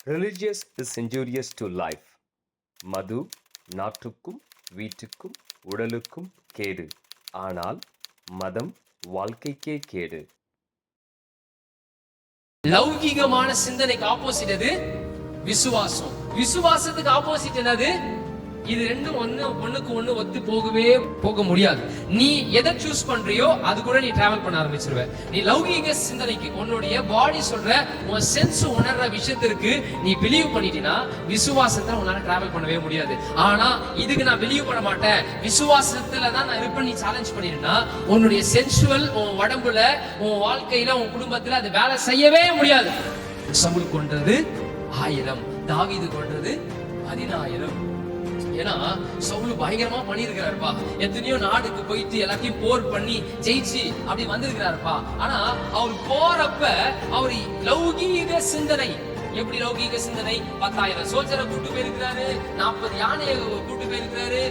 Religious is injurious to life. மது நாட்டுக்கும் வீட்டுக்கும் உடலுக்கும் கேடு. ஆனால் மதம் வாழ்க்கைக்கே கேடு. லௌகிகமான சிந்தனைக்கு ஆப்போசிட் எது? விசுவாசம். விசுவாசத்துக்கு ஆப்போசிட் என்னது? இது ரெண்டும் ஒண்ணுக்கு ஒண்ணு ஒத்து போக முடியாது. நீ எதை சூஸ் பண்றியோ அது கூட நீ டிராவல் பண்ண ஆரம்பிச்சிருவ. நீ லௌகீக சிந்தனைக்கு உன்னுடைய பாடி சொல்ற உன் சென்ஸ் உணர்ற விஷயத்திற்கு நீ பிலீவ் பண்ணிட்டீனா விசுவாசத்தை உன்னால டிராவல் பண்ணவே முடியாது. ஆனா இதுக்கு நான் பிலீவ் பண்ண மாட்டேன், விசுவாசத்துல தான் நான் இருப்பேன், நீ சேலஞ்ச் பண்ணினா உன்னுடைய சென்சுவல் உன் உடம்புல உன் வாழ்க்கையில உன் குடும்பத்துல அது வேலை செய்யவே முடியாது. சவுல் கொன்றது 1000, தாவீது கொன்றது 10000. ஏன்னா சவுல் பயங்கரமா பண்ணிருக்கிறாருப்பா. எத்தனையோ நாடுக்கு போயிட்டு எல்லாத்தையும் போர் பண்ணி ஜெயிச்சு அப்படி வந்திருக்கிறாருப்பா. ஆனா அவர் போறப்ப அவர் லௌகீக சிந்தனை. எப்படி லௌகீக சிந்தனை? 10,000 சோல்ஜரை கூட்டு போயிருக்கிறாரு, 40 யானையை கூட்டு போயிருக்கிறாரு,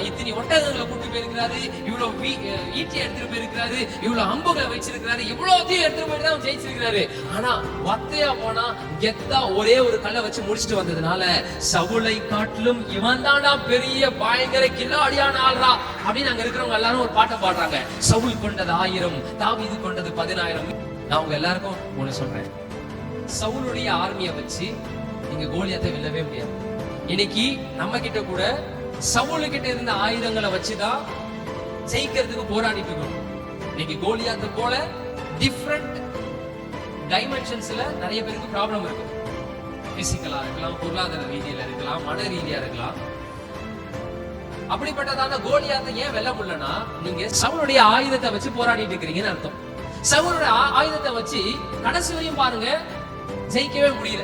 இத்தனை ஒட்டகங்களை கூட்டு போயிருக்கிறாரு, இவ்வளவு ஈட்டி எடுத்துட்டு போயிருக்கிறாரு, இவ்வளவு அம்புகளை வச்சிருக்கிறாரு, இவ்வளவுத்தையும் எடுத்துட்டு போயிட்டு தான் ஜெயிச்சிருக்கிறாரு. ஆனா வத்தையா போனா கெத்தா ஒரே ஒரு கல்லை வச்சு முடிச்சுட்டு வந்ததுனால சவுலை காட்டிலும் இவன் தானா பெரிய பயங்கர கில்லாடியான ஆள்ரா அப்படின்னு அங்க இருக்கிறவங்க எல்லாரும் ஒரு பாட்டை பாடுறாங்க. சவுல் கொண்டது 1000, தாவீது கொண்டது 10000. நான் உங்க எல்லாருக்கும் ஒண்ணு சொல்றேன், சவுலுடைய ஆர்மியை வச்சு நீங்க கோலியாத்தை வெல்லவே முடியாது. இன்னைக்கு நம்ம கிட்ட கூட சவுலு கிட்ட இருந்த ஆயுதங்களை வச்சுதான் ஜெயிக்கிறதுக்கு போராடிட்டு இருக்கோம். இன்னைக்கு கோலியாத்தை போல டிஃப்ரெண்ட் டைமென்ஷன்ஸ்ல நிறைய பேருக்கு ப்ராப்ளம் இருக்கு. பிசிக்கலா இருக்கலாம், பொருளாதார ரீதியில இருக்கலாம், மன ரீதியா இருக்கலாம். அப்படிப்பட்டதான கோலியாத்தை ஏன் வெல்ல முடியலன்னா நீங்க சவுலுடைய ஆயுதத்தை வச்சு போராடிட்டு இருக்கிறீங்கன்னு அர்த்தம். சவுலுடைய ஆயுதத்தை வச்சு கடைசி வரையும் பாருங்க ஜெயிக்கவே முடியல.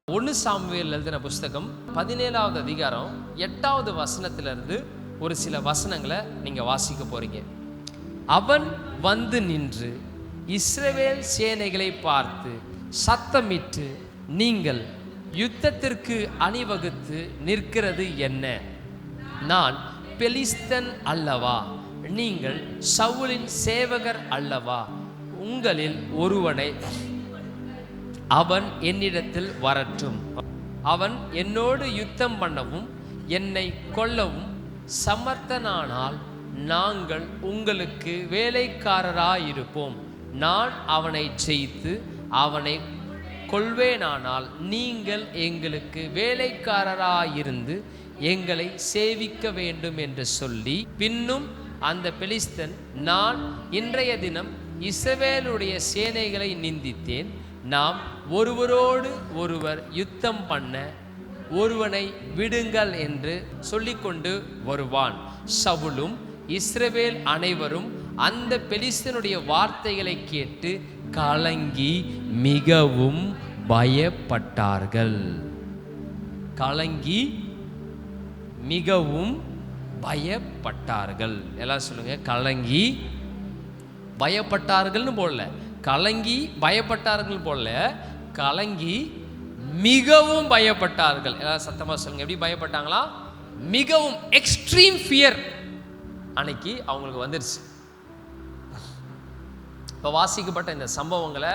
ஒன்னு சாமுவேல் எழுதின புஸ்தகம் 17வது அதிகாரம் 8வது வசனத்திலிருந்து ஒரு சில வசனங்களை நீங்க வாசிக்க போறீங்க. அவன் வந்து நின்று இஸ்ரவேல் சேனைகளை பார்த்து சத்தமிட்டு, நீங்கள் யுத்தத்திற்கு அணிவகுத்து நிற்கிறது என்ன? நான் பெலிஸ்தன் அல்லவா? நீங்கள் சவுலின் சேவகர் அல்லவா? உங்களில் ஒருவனை அவன் என்னிடத்தில் வரட்டும். அவன் என்னோடு யுத்தம் பண்ணவும் என்னை கொல்லவும் சமர்த்தனானால் நாங்கள் உங்களுக்கு வேலைக்காரராயிருப்போம். நான் அவனை ஜெயித்து அவனை கொள்வேனானால் நீங்கள் எங்களுக்கு வேலைக்காரராயிருந்து எங்களை சேவிக்க வேண்டும் என்று சொல்லி, பின்னும் அந்த பெலிஸ்தன், நான் இன்றைய தினம் இஸ்ரவேலுடைய சேனைகளை நிந்தித்தேன், நாம் ஒருவரோடு ஒருவர் யுத்தம் பண்ண ஒருவனை விடுங்கள் என்று சொல்லிக்கொண்டு வருவான். சவுலும் இஸ்ரவேல் அனைவரும் அந்த பெலிஸ்தனுடைய வார்த்தைகளை கேட்டு கலங்கி மிகவும் பயப்பட்டார்கள். கலங்கி மிகவும் பயப்பட்டார்கள். எல்லாம் சொல்லுங்க, கலங்கி பயப்பட்டார்கள்னு போடல, கலங்கி பயப்பட்டார்கள் போடல, கலங்கி மிகவும் பயப்பட்டார்கள். எல்லாம் சத்தமா சொல்லுங்க, எப்படி பயப்பட்டாங்களா? மிகவும் எக்ஸ்ட்ரீம் ஃபியர் அன்னைக்கு அவங்களுக்கு வந்துருச்சு. இப்போ வாசிக்கப்பட்ட இந்த சம்பவங்களை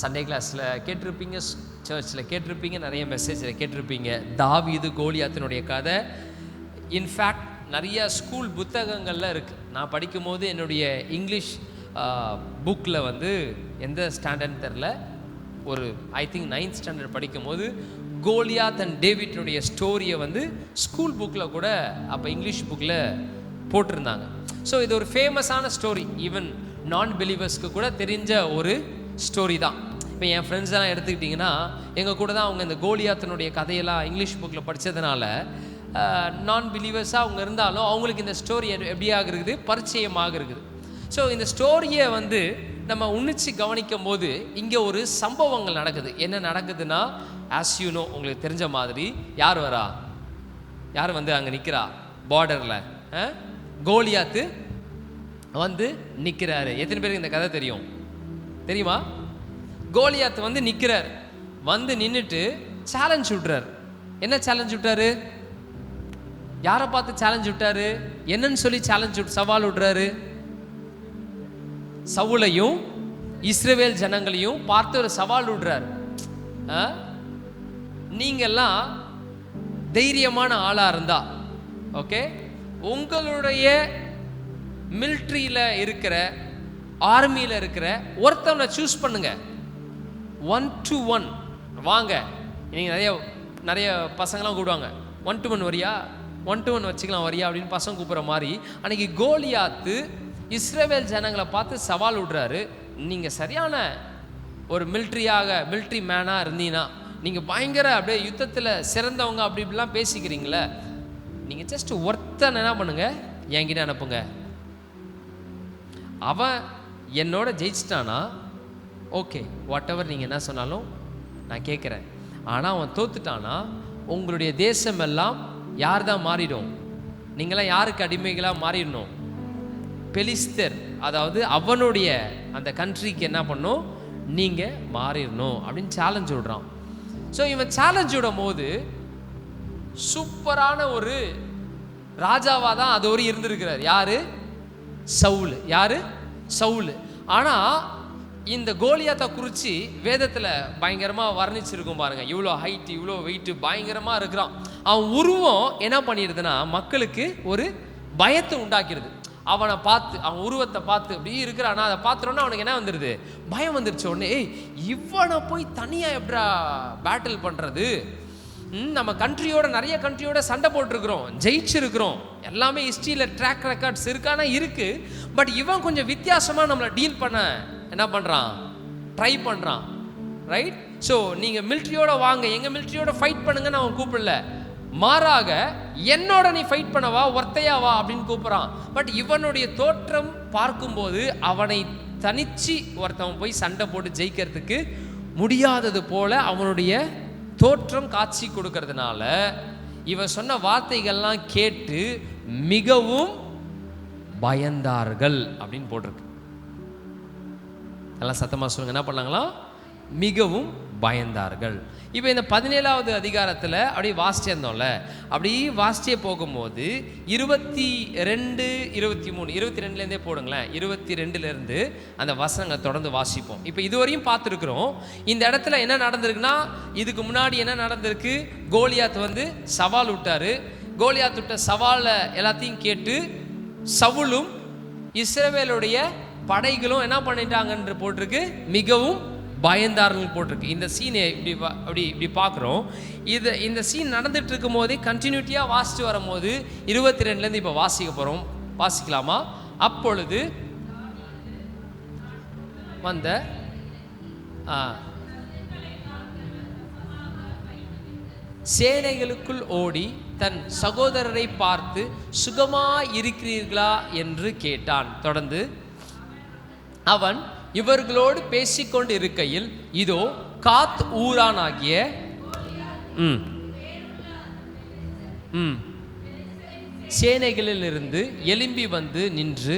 சண்டே கிளாஸில் கேட்டிருப்பீங்க, சர்ச்சில் கேட்டிருப்பீங்க, நிறைய மெசேஜில் கேட்டிருப்பீங்க. தாவீது கோலியாத்தினுடைய கதை இன்ஃபேக்ட் நிறைய ஸ்கூல் புத்தகங்களில் இருக்குது. நான் படிக்கும்போது என்னுடைய இங்கிலீஷ் புக்கில் வந்து எந்த ஸ்டாண்டர்ட்னு தெரில, ஒரு ஐ திங்க் 9th ஸ்டாண்டர்ட் படிக்கும்போது கோலியாத் அண்ட் டேவிட்னுடைய ஸ்டோரியை வந்து ஸ்கூல் புக்கில் கூட அப்போ இங்கிலீஷ் புக்கில் போட்டிருந்தாங்க. ஸோ இது ஒரு ஃபேமஸான ஸ்டோரி, ஈவன் நான் பிலீவர்ஸ்க்கு கூட தெரிஞ்ச ஒரு ஸ்டோரி தான். இப்போ என் ஃப்ரெண்ட்ஸ் எல்லாம் எடுத்துக்கிட்டிங்கன்னா எங்கள் கூட தான் அவங்க இந்த கோலியாத்தினுடைய கதையெல்லாம் இங்கிலீஷ் புக்கில் படித்ததுனால நான் பிலீவர்ஸாக அவங்க இருந்தாலும் அவங்களுக்கு இந்த ஸ்டோரி எப்படியாக இருக்குது, பரிச்சயமாக இருக்குது. ஸோ இந்த ஸ்டோரியை வந்து நம்ம உன்னிச்சு கவனிக்கும் போது இங்கே ஒரு சம்பவங்கள் நடக்குது. என்ன நடக்குதுன்னா, ஆஸ் யூ நோ, உங்களுக்கு தெரிஞ்ச மாதிரி யார் வரா, யார் வந்து அங்கே நிற்கிறா பார்டரில்? கோலியாத்து வந்து நிற்கிறாரு. எத்தனை பேருக்கு இந்த கதை தெரியும்? தெரியுமா? கோலியாத்து வந்து நிற்கிறார், வந்து நின்றுட்டு சேலஞ்ச் விட்றார். என்ன சேலஞ்ச் விட்டாரு? யாரை பார்த்து சேலஞ்ச் விட்டாரு? என்னன்னு சொல்லி சவால் விடுறாரு? சவுலையும் இஸ்ரவேல் ஜனங்களையும் பார்த்து ஒரு சவால் விடுறாரு. நீங்கெல்லாம் தைரியமான ஆளா இருந்தா, ஓகே, உங்களுடைய மிலிட்ரியில இருக்கிற, ஆர்மியில இருக்கிற ஒருத்தவனை சூஸ் பண்ணுங்க. 1 to 1 வாங்க. நீங்க நிறைய பசங்களாம் கூப்பிடுவாங்க. 1 to 1 வரியா, 1 to 1 வச்சுக்கலாம் வரியா அப்படின்னு பசங்க கூப்பிடுற மாதிரி அன்னைக்கு கோலியாத்து இஸ்ரவேல் ஜனங்களை பார்த்து சவால் விடுறாரு. நீங்க சரியான ஒரு மிலிட்ரி மேனா இருந்தீங்கன்னா, நீங்க பயங்கர அப்படியே யுத்தத்துல சிறந்தவங்க அப்படி இப்படிலாம் பேசிக்கிறீங்களே, நீங்க ஜஸ்ட் ஒருத்தன் என்ன பண்ணுங்க, என்கிட்ட அனுப்புங்க. அவன் என்னோட ஜெயிச்சிட்டானா ஓகே, வாட் எவர் நீங்கள் என்ன சொன்னாலும் நான் கேட்குறேன். ஆனால் அவன் தோத்துட்டானா உங்களுடைய தேசம் எல்லாம் யார் தான் மாறிடும்? நீங்களாம் யாருக்கு அடிமைகளாக மாறிடணும்? பெலிஸ்தர், அதாவது அவனுடைய அந்த கண்ட்ரிக்கு என்ன பண்ணும், நீங்கள் மாறிடணும் அப்படின்னு சேலஞ்ச் விடுறான். ஸோ இவன் சேலஞ்ச் விடும் போது சூப்பரான ஒரு ராஜாவாக தான் அது ஒரு இருந்திருக்கிறார். யாரு? சவுல். யாரு? சவுல். ஆனால் இந்த கோலியாத்தை குறித்து வேதத்தில் பயங்கரமாக வர்ணிச்சிருக்கும் பாருங்க. இவ்வளோ ஹைட்டு, இவ்வளோ வெயிட்டு, பயங்கரமாக இருக்கிறான். அவன் உருவம் என்ன பண்ணிடுதுன்னா மக்களுக்கு ஒரு பயத்தை உண்டாக்கிடுது. அவனை பார்த்து, அவன் உருவத்தை பார்த்து அப்படி இருக்கிறானா, அதை பார்த்துட்டோன்னா அவனுக்கு என்ன வந்துடுது, பயம் வந்துருச்சு. உடனே இவனை போய் தனியாக எப்படா பேட்டில் பண்ணுறது? நம்ம நிறைய கண்ட்ரியோட சண்டை போட்டிருக்கிறோம், ஜெயிச்சிருக்கிறோம், எல்லாமே ஹிஸ்ட்ரியில் ட்ராக் ரெக்கார்ட்ஸ் இருக்கானா இருக்கு. பட் இவன் கொஞ்சம் வித்தியாசமாக நம்மளை டீல் பண்ண என்ன பண்ணுறான், ட்ரை பண்ணுறான். ரைட்? ஸோ நீங்கள் மிலிட்ரியோட வாங்க, எங்கள் மிலிட்ரியோட ஃபைட் பண்ணுங்கன்னு அவன் கூப்பிடல, மாறாக என்னோட நீ ஃபைட் பண்ணவா, ஒர்த்தையாவா அப்படின்னு கூப்பிட்றான். பட் இவனுடைய தோற்றம் பார்க்கும்போது அவனை தனிச்சு ஒருத்தவன் போய் சண்டை போட்டு ஜெயிக்கிறதுக்கு முடியாதது போல அவனுடைய தோற்றம் காட்சி கொடுக்கறதுனால இவன் சொன்ன வார்த்தைகள்லாம் கேட்டு மிகவும் பயந்தார்கள் அப்படின்னு போட்டிருக்கு. நல்லா சத்தமாக சொல்லுங்க, என்ன பண்ணாங்களா? மிகவும் பயந்தார்கள். இப்போ இந்த 17வது அதிகாரத்தில் அப்படி வாசிச்சே இருந்தோம்ல, அப்படி வாசிச்சே போகும்போது 22, 23, 22லேருந்தே போடுங்களேன், 22லேருந்து அந்த வசனங்களை தொடர்ந்து வாசிப்போம். இப்போ இதுவரையும் பார்த்துருக்குறோம். இந்த இடத்துல என்ன நடந்திருக்குன்னா, இதுக்கு முன்னாடி என்ன நடந்திருக்கு, கோலியாத் வந்து சவால் விட்டாரு. கோலியாத் விட்ட சவாலை எல்லாத்தையும் கேட்டு சவுலும் இஸ்ரவேலுடைய படைகளும் என்ன பண்ணிட்டாங்கன்று போட்டிருக்கு, மிகவும் பயந்தார்கள் போட்டிருக்கு. இந்த சீனை இப்படி பார்க்குறோம். இந்த சீன் நடந்துட்டு இருக்கும் போதே கண்டினியூட்டியாக வாசித்து வரும்போது 22லேருந்து இப்போ வாசிக்க போகிறோம். வாசிக்கலாமா? அப்பொழுது வந்த சேனைகளுக்குள் ஓடி தன் சகோதரரை பார்த்து சுகமாய் இருக்கிறீர்களா என்று கேட்டான். தொடர்ந்து அவன் இவர்களோடு பேசிக்கொண்டு இருக்கையில் இதோ காத் ஊரானாகிய சேனைகளிலிருந்து எழும்பி வந்து நின்று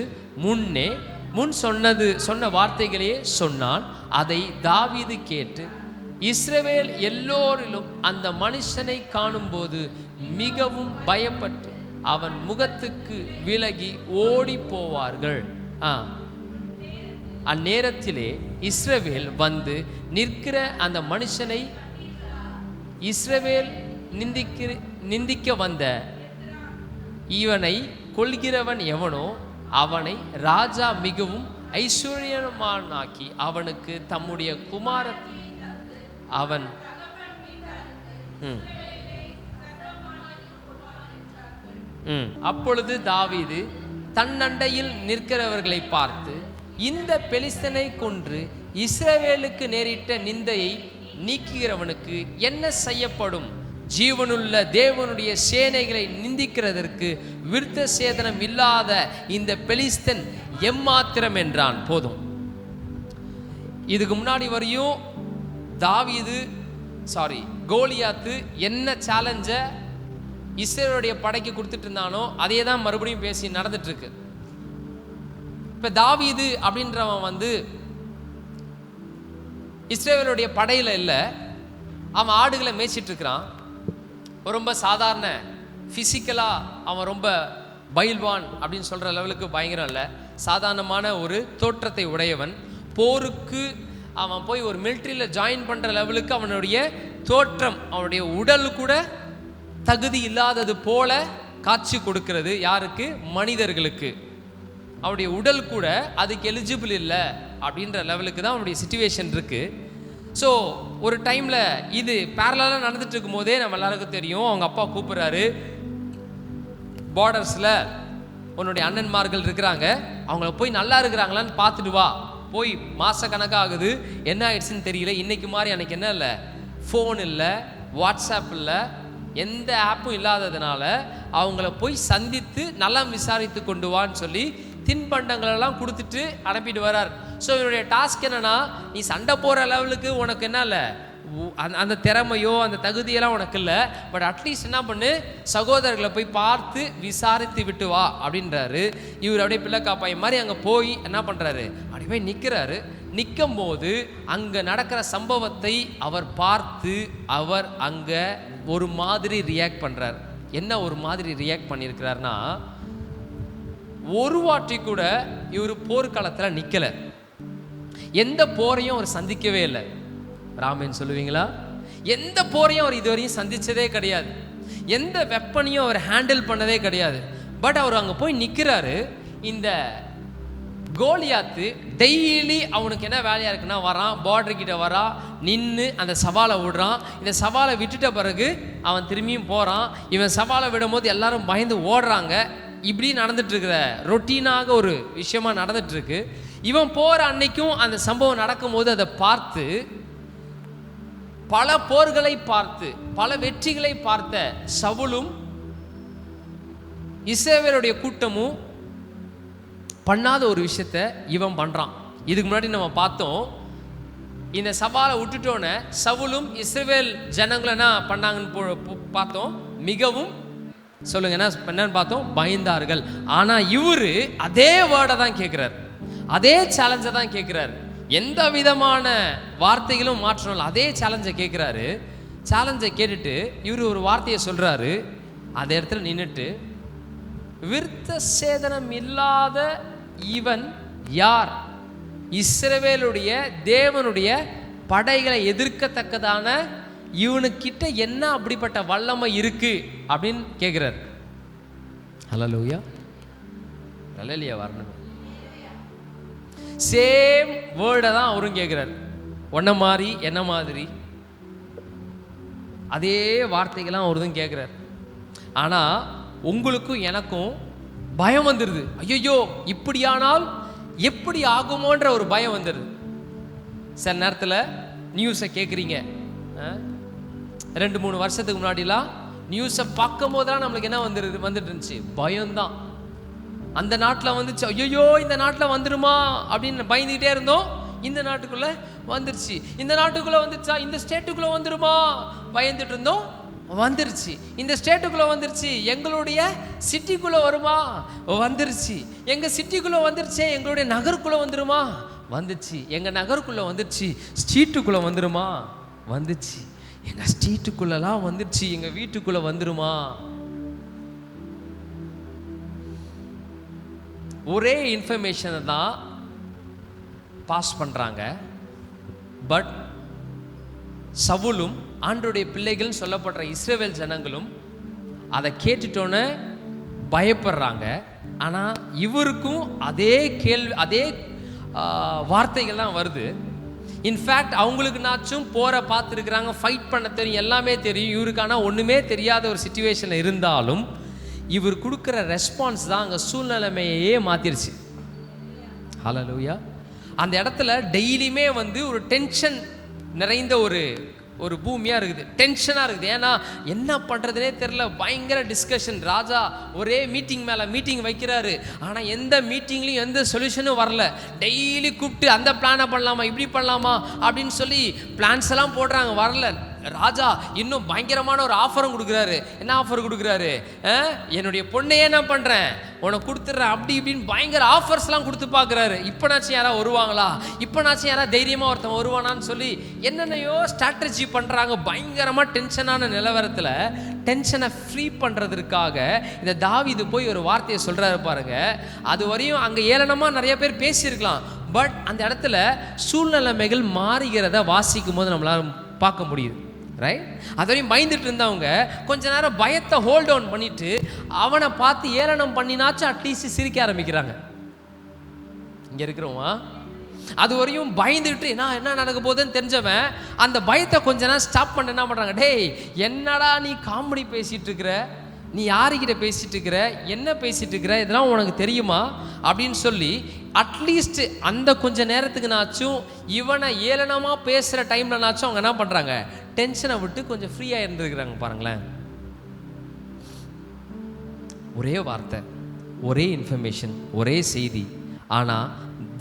முன் சொன்ன வார்த்தைகளையே சொன்னான். அதை தாவீது கேட்டு இஸ்ரவேல் எல்லோரிலும் அந்த மனுஷனை காணும்போது மிகவும் பயப்பட்டு அவன் முகத்துக்கு விலகி ஓடி போவார்கள். அந்நேரத்திலே இஸ்ரவேல் வந்து நிற்கிற அந்த மனுஷனை, இஸ்ரவேல் நிந்திக்க வந்த இவனை கொல்கிறவன் எவனோ அவனை ராஜா மிகவும் ஐஸ்வர்யமானாக்கி அவனுக்கு தம்முடைய குமாரத்தை அவன் அப்பொழுது தாவீது தன்னண்டையில் நிற்கிறவர்களை பார்த்து, இந்த பெலிஸ்தனை கொன்று இஸ்ரவேலுக்கு நேரிட்ட நிந்தையை நீக்குகிறவனுக்கு என்ன செய்யப்படும்? ஜீவனுள்ள தேவனுடைய சேனைகளை நிந்திக்கிறதற்கு விருத்த சேதனம் இல்லாத இந்த பெலிஸ்தன் எம்மாத்திரம் என்றான். போதும். இதுக்கு முன்னாடி வரையும் கோலியாத்து என்ன சேலஞ்ச இஸ்ரவேலுடைய படைக்கு கொடுத்துட்டு இருந்தானோ அதே தான் மறுபடியும் பேசி நடந்துட்டு இருக்கு. இப்போ தாவீது அப்படின்றவன் வந்து இஸ்ரவேலுடைய படையில் இல்லை, அவன் ஆடுகளை மேய்ச்சிட்டு இருக்கிறான். ரொம்ப சாதாரண ஃபிசிக்கலாக அவன் ரொம்ப பயில்வான் அப்படின்னு சொல்கிற லெவலுக்கு பயங்கரம் இல்லை, சாதாரணமான ஒரு தோற்றத்தை உடையவன். போருக்கு அவன் போய் ஒரு மிலிட்ரியில் ஜாயின் பண்ணுற லெவலுக்கு அவனுடைய தோற்றம், அவனுடைய உடல் கூட தகுதி இல்லாதது போல காட்சி கொடுக்கிறது. யாருக்கு? மனிதர்களுக்கு. அவனுடைய உடல் கூட அதுக்கு எலிஜிபிள் இல்லை அப்படின்ற லெவலுக்கு தான் அவனுடைய சிச்சுவேஷன் இருக்குது. ஸோ ஒரு டைமில் இது பேரலாக நடந்துட்டு இருக்கும் போதே நம்ம எல்லாருக்கும் தெரியும், அவங்க அப்பா கூப்பிட்றாரு, பார்டர்ஸில் உன்னுடைய அண்ணன்மார்கள் இருக்கிறாங்க, அவங்கள போய் நல்லா இருக்கிறாங்களான்னு பார்த்துட்டு வா. போய் மாதக்கணக்காக ஆகுது, என்ன ஆயிடுச்சுன்னு தெரியல. இன்றைக்கி மாதிரி எனக்கு என்ன இல்லை, ஃபோன் இல்லை, வாட்ஸ்அப் இல்லை, எந்த ஆப்பும் இல்லாததுனால அவங்கள போய் சந்தித்து நலம் விசாரித்து கொண்டு வான்னு சொல்லி தின்பண்டங்களெல்லாம் கொடுத்துட்டு அனுப்பிட்டு வர்றார். ஸோ இவனுடைய டாஸ்க் என்னன்னா, நீ சண்டை போகிற லெவலுக்கு உனக்கு என்ன இல்லை, அந்த திறமையோ அந்த தகுதியெல்லாம் உனக்கு இல்லை, பட் அட்லீஸ்ட் என்ன பண்ணு, சகோதரர்களை போய் பார்த்து விசாரித்து விட்டு வா அப்படின்றாரு. இவர் அப்படியே பிள்ளை காப்பாய் மாதிரி அங்கே போய் என்ன பண்ணுறாரு, அப்படியே போய் நிற்கிறாரு. நிற்கும் போது அங்கே நடக்கிற சம்பவத்தை அவர் பார்த்து அவர் அங்கே ஒரு மாதிரி ரியாக்ட் பண்ணுறார். என்ன ஒரு மாதிரி ரியாக்ட் பண்ணியிருக்கிறார்னா, ஒரு வாட்டி கூட இவர் போர்க்காலத்தில் நிற்கலை, எந்த போரையும் அவர் சந்திக்கவே இல்லை. ராமன் சொல்லுவீங்களா? எந்த போரையும் அவர் இதுவரையும் சந்தித்ததே கிடையாது, எந்த வெப்பனையும் அவர் ஹேண்டில் பண்ணதே கிடையாது. பட் அவர் அங்கே போய் நிற்கிறாரு. இந்த கோலியாத்து டெய்லி அவனுக்கு என்ன வேலையாக இருக்குன்னா, வரான், பார்டர் கிட்ட வரான், நின்று அந்த சவாலை விடுறான். இந்த சவாலை விட்டுட்ட பிறகு அவன் திரும்பியும் போகிறான். இவன் சவாலை விடும் போது எல்லாரும் பயந்து ஓடுறாங்க. இப்படி நடந்துட்டுருக்கிற ரொட்டீனாக ஒரு விஷயமா நடந்துட்டுருக்கு. இவன் போகிற அன்னைக்கும் அந்த சம்பவம் நடக்கும்போது அதை பார்த்து, பல போர்களை பார்த்து பல வெற்றிகளை பார்த்த சவுலும் இஸ்ரவேலுடைய கூட்டமும் பண்ணாத ஒரு விஷயத்த இவன் பண்ணுறான். இதுக்கு முன்னாடி நம்ம பார்த்தோம், இந்த சவாலை விட்டுட்டோன்னே சவுலும் இஸ்ரவேல் ஜனங்களை என்ன பண்ணாங்கன்னு பார்த்தோம், மிகவும் சொல்லுங்க என்னன்னு பார்த்தோம், பயந்தார்கள். ஆனால் இவரு அதே வேர்டை தான் கேட்குறாரு, அதே சேலஞ்சை தான் கேட்குறாரு. எந்த விதமான வார்த்தைகளும் மாற்றணும், அதே சேலஞ்சை கேட்குறாரு. சேலஞ்சை கேட்டுட்டு இவர் ஒரு வார்த்தையை சொல்கிறாரு. அதே இடத்துல நின்றுட்டு, விருத்த சேதனம் இல்லாத இவன் யார்? இஸ்ரவேலுடைய தேவனுடைய படைகளை எதிர்க்கத்தக்கதான இவனுக்கிட்ட என்ன அப்படிப்பட்ட வல்லமை இருக்கு அப்படின்னு கேட்குறார். ஹல்லேலூயா, ஹல்லேலூயா வரணும். சேம் வேர்டை தான் அவரும் கேட்குறார். ஒன்ன மாதிரி என்ன மாதிரி அதே வார்த்தைகள்லாம் அவரும் கேட்குறார். ஆனால் உங்களுக்கும் எனக்கும் பயம் வந்துடுது. ஐயோ இப்படியானால் எப்படி ஆகுமோன்ற ஒரு பயம் வந்துடுது. சில நேரத்தில் நியூஸை கேட்குறீங்க, 2-3 வருஷத்துக்கு முன்னாடிலாம் நியூஸை பார்க்கும் போதெல்லாம் நம்மளுக்கு என்ன வந்துட்டு இருந்துச்சு, பயம்தான். அந்த நாட்டில் வந்துச்சு, ஐயோ இந்த நாட்டில் வந்துடுமா அப்படின்னு பயந்துக்கிட்டே இருந்தோம். இந்த நாட்டுக்குள்ளே வந்துருச்சு, இந்த நாட்டுக்குள்ளே வந்துருச்சா, இந்த ஸ்டேட்டுக்குள்ளே வந்துடுமா பயந்துட்டு இருந்தோம், வந்துருச்சு. இந்த ஸ்டேட்டுக்குள்ளே வந்துருச்சு, எங்களுடைய சிட்டிக்குள்ளே வருமா, வந்துருச்சு. எங்கள் சிட்டிக்குள்ளே வந்துருச்சு, எங்களுடைய நகருக்குள்ளே வந்துடுமா, வந்துச்சு. எங்கள் நகருக்குள்ளே வந்துருச்சு, ஸ்ட்ரீட்டுக்குள்ளே வந்துடுமா, வந்துச்சு. எங்கள் ஸ்ட்ரீட்டுக்குள்ளெல்லாம் வந்துருச்சு, எங்கள் வீட்டுக்குள்ளே வந்துடுமா. ஒரே இன்ஃபர்மேஷனை தான் பாஸ் பண்ணுறாங்க. பட் சவுலும் ஆண்டோடைய பிள்ளைகள் சொல்லப்படுற இஸ்ரவேல் ஜனங்களும் அதை கேட்டுட்டோன்னே பயப்படுறாங்க. ஆனால் இவருக்கும் அதே கேள்வி, அதே வார்த்தைகள் தான் வருது. இன்ஃபேக்ட் அவங்களுக்குனாச்சும் போற பார்த்துருக்குறாங்க, ஃபைட் பண்ண தெரியும், எல்லாமே தெரியும். இவருக்கான ஒன்றுமே தெரியாத ஒரு சிச்சுவேஷனில் இருந்தாலும் இவர் கொடுக்குற ரெஸ்பான்ஸ் தான் அங்கே சூழ்நிலைமையே மாற்றிருச்சு. ஹல்லேலூயா. அந்த இடத்துல டெய்லியுமே ஒரு டென்ஷன் நிறைந்த ஒரு பூமியாக இருக்குது, டென்ஷனாக இருக்குது. ஏன்னா என்ன பண்ணுறதுனே தெரில, பயங்கர டிஸ்கஷன். ராஜா ஒரே மீட்டிங் மேலே மீட்டிங் வைக்கிறாரு, ஆனால் எந்த மீட்டிங்லையும் எந்த சொல்யூஷனும் வரல. டெய்லி கூப்பிட்டு அந்த பிளானை பண்ணலாமா, இப்படி பண்ணலாமா அப்படின்னு சொல்லி பிளான்ஸ் எல்லாம் போடுறாங்க, வரல. ராஜா இன்னும் பயங்கரமான ஒரு ஆஃபரும் கொடுக்குறாரு. என்ன ஆஃபர் கொடுக்குறாரு? என்னுடைய பொண்ணையே நான் பண்ணுறேன், உனக்கு கொடுத்துட்றேன், அப்படி இப்படின்னு பயங்கர ஆஃபர்ஸ்லாம் கொடுத்து பார்க்குறாரு. இப்போனாச்சும் யாராவது வருவாங்களா, இப்போனாச்சும் யாராவது தைரியமாக ஒருத்தன் வருவானான்னு சொல்லி என்னென்னையோ ஸ்ட்ராட்டஜி பண்ணுறாங்க. பயங்கரமாக டென்ஷனான நிலவரத்தில் டென்ஷனை ஃப்ரீ பண்ணுறதுக்காக இந்த தாவீது போய் ஒரு வார்த்தையை சொல்கிறாரு பாருங்க. அது வரையும் அங்கே ஏளனமாக நிறைய பேர் பேசியிருக்கலாம், பட் அந்த இடத்துல சூழ்நிலைமைகள் மாறுகிறத வாசிக்கும் போது நம்மளால பார்க்க முடியுது. ரைட்? அது வரையும் பயந்துட்டு இருந்தவங்க கொஞ்ச நேரம் பயத்தை ஹோல்ட் டவுன் பண்ணிட்டு அவனை பார்த்து ஏளனம் பண்ணினாச்சும் அட்லீஸ்ட் சிரிக்க ஆரம்பிக்கிறாங்க. இங்க இருக்கிறவா அது வரையும் பயந்துட்டு என்ன நடக்க போகுதுன்னு தெரிஞ்சவன் அந்த பயத்தை கொஞ்ச நேரம் ஸ்டாப் பண்ண என்ன பண்றாங்க, டேய் என்னடா நீ காமெடி பேசிட்டு இருக்கிற, நீ யாருக்கிட்ட பேசிட்டு இருக்கிற, என்ன பேசிட்டு இருக்கிற, இதெல்லாம் உனக்கு தெரியுமா அப்படின்னு சொல்லி அட்லீஸ்ட் அந்த கொஞ்ச நேரத்துக்குனாச்சும் இவனை ஏளனமா பேசுற டைம்லனாச்சும் அவங்க என்ன பண்றாங்க, டென்ஷனை விட்டு கொஞ்சம் ஃப்ரீயா இருந்துருக்கிறாங்க. பாருங்களேன், ஒரே வார்த்தை, ஒரே இன்ஃபர்மேஷன், ஒரே செய்தி, ஆனா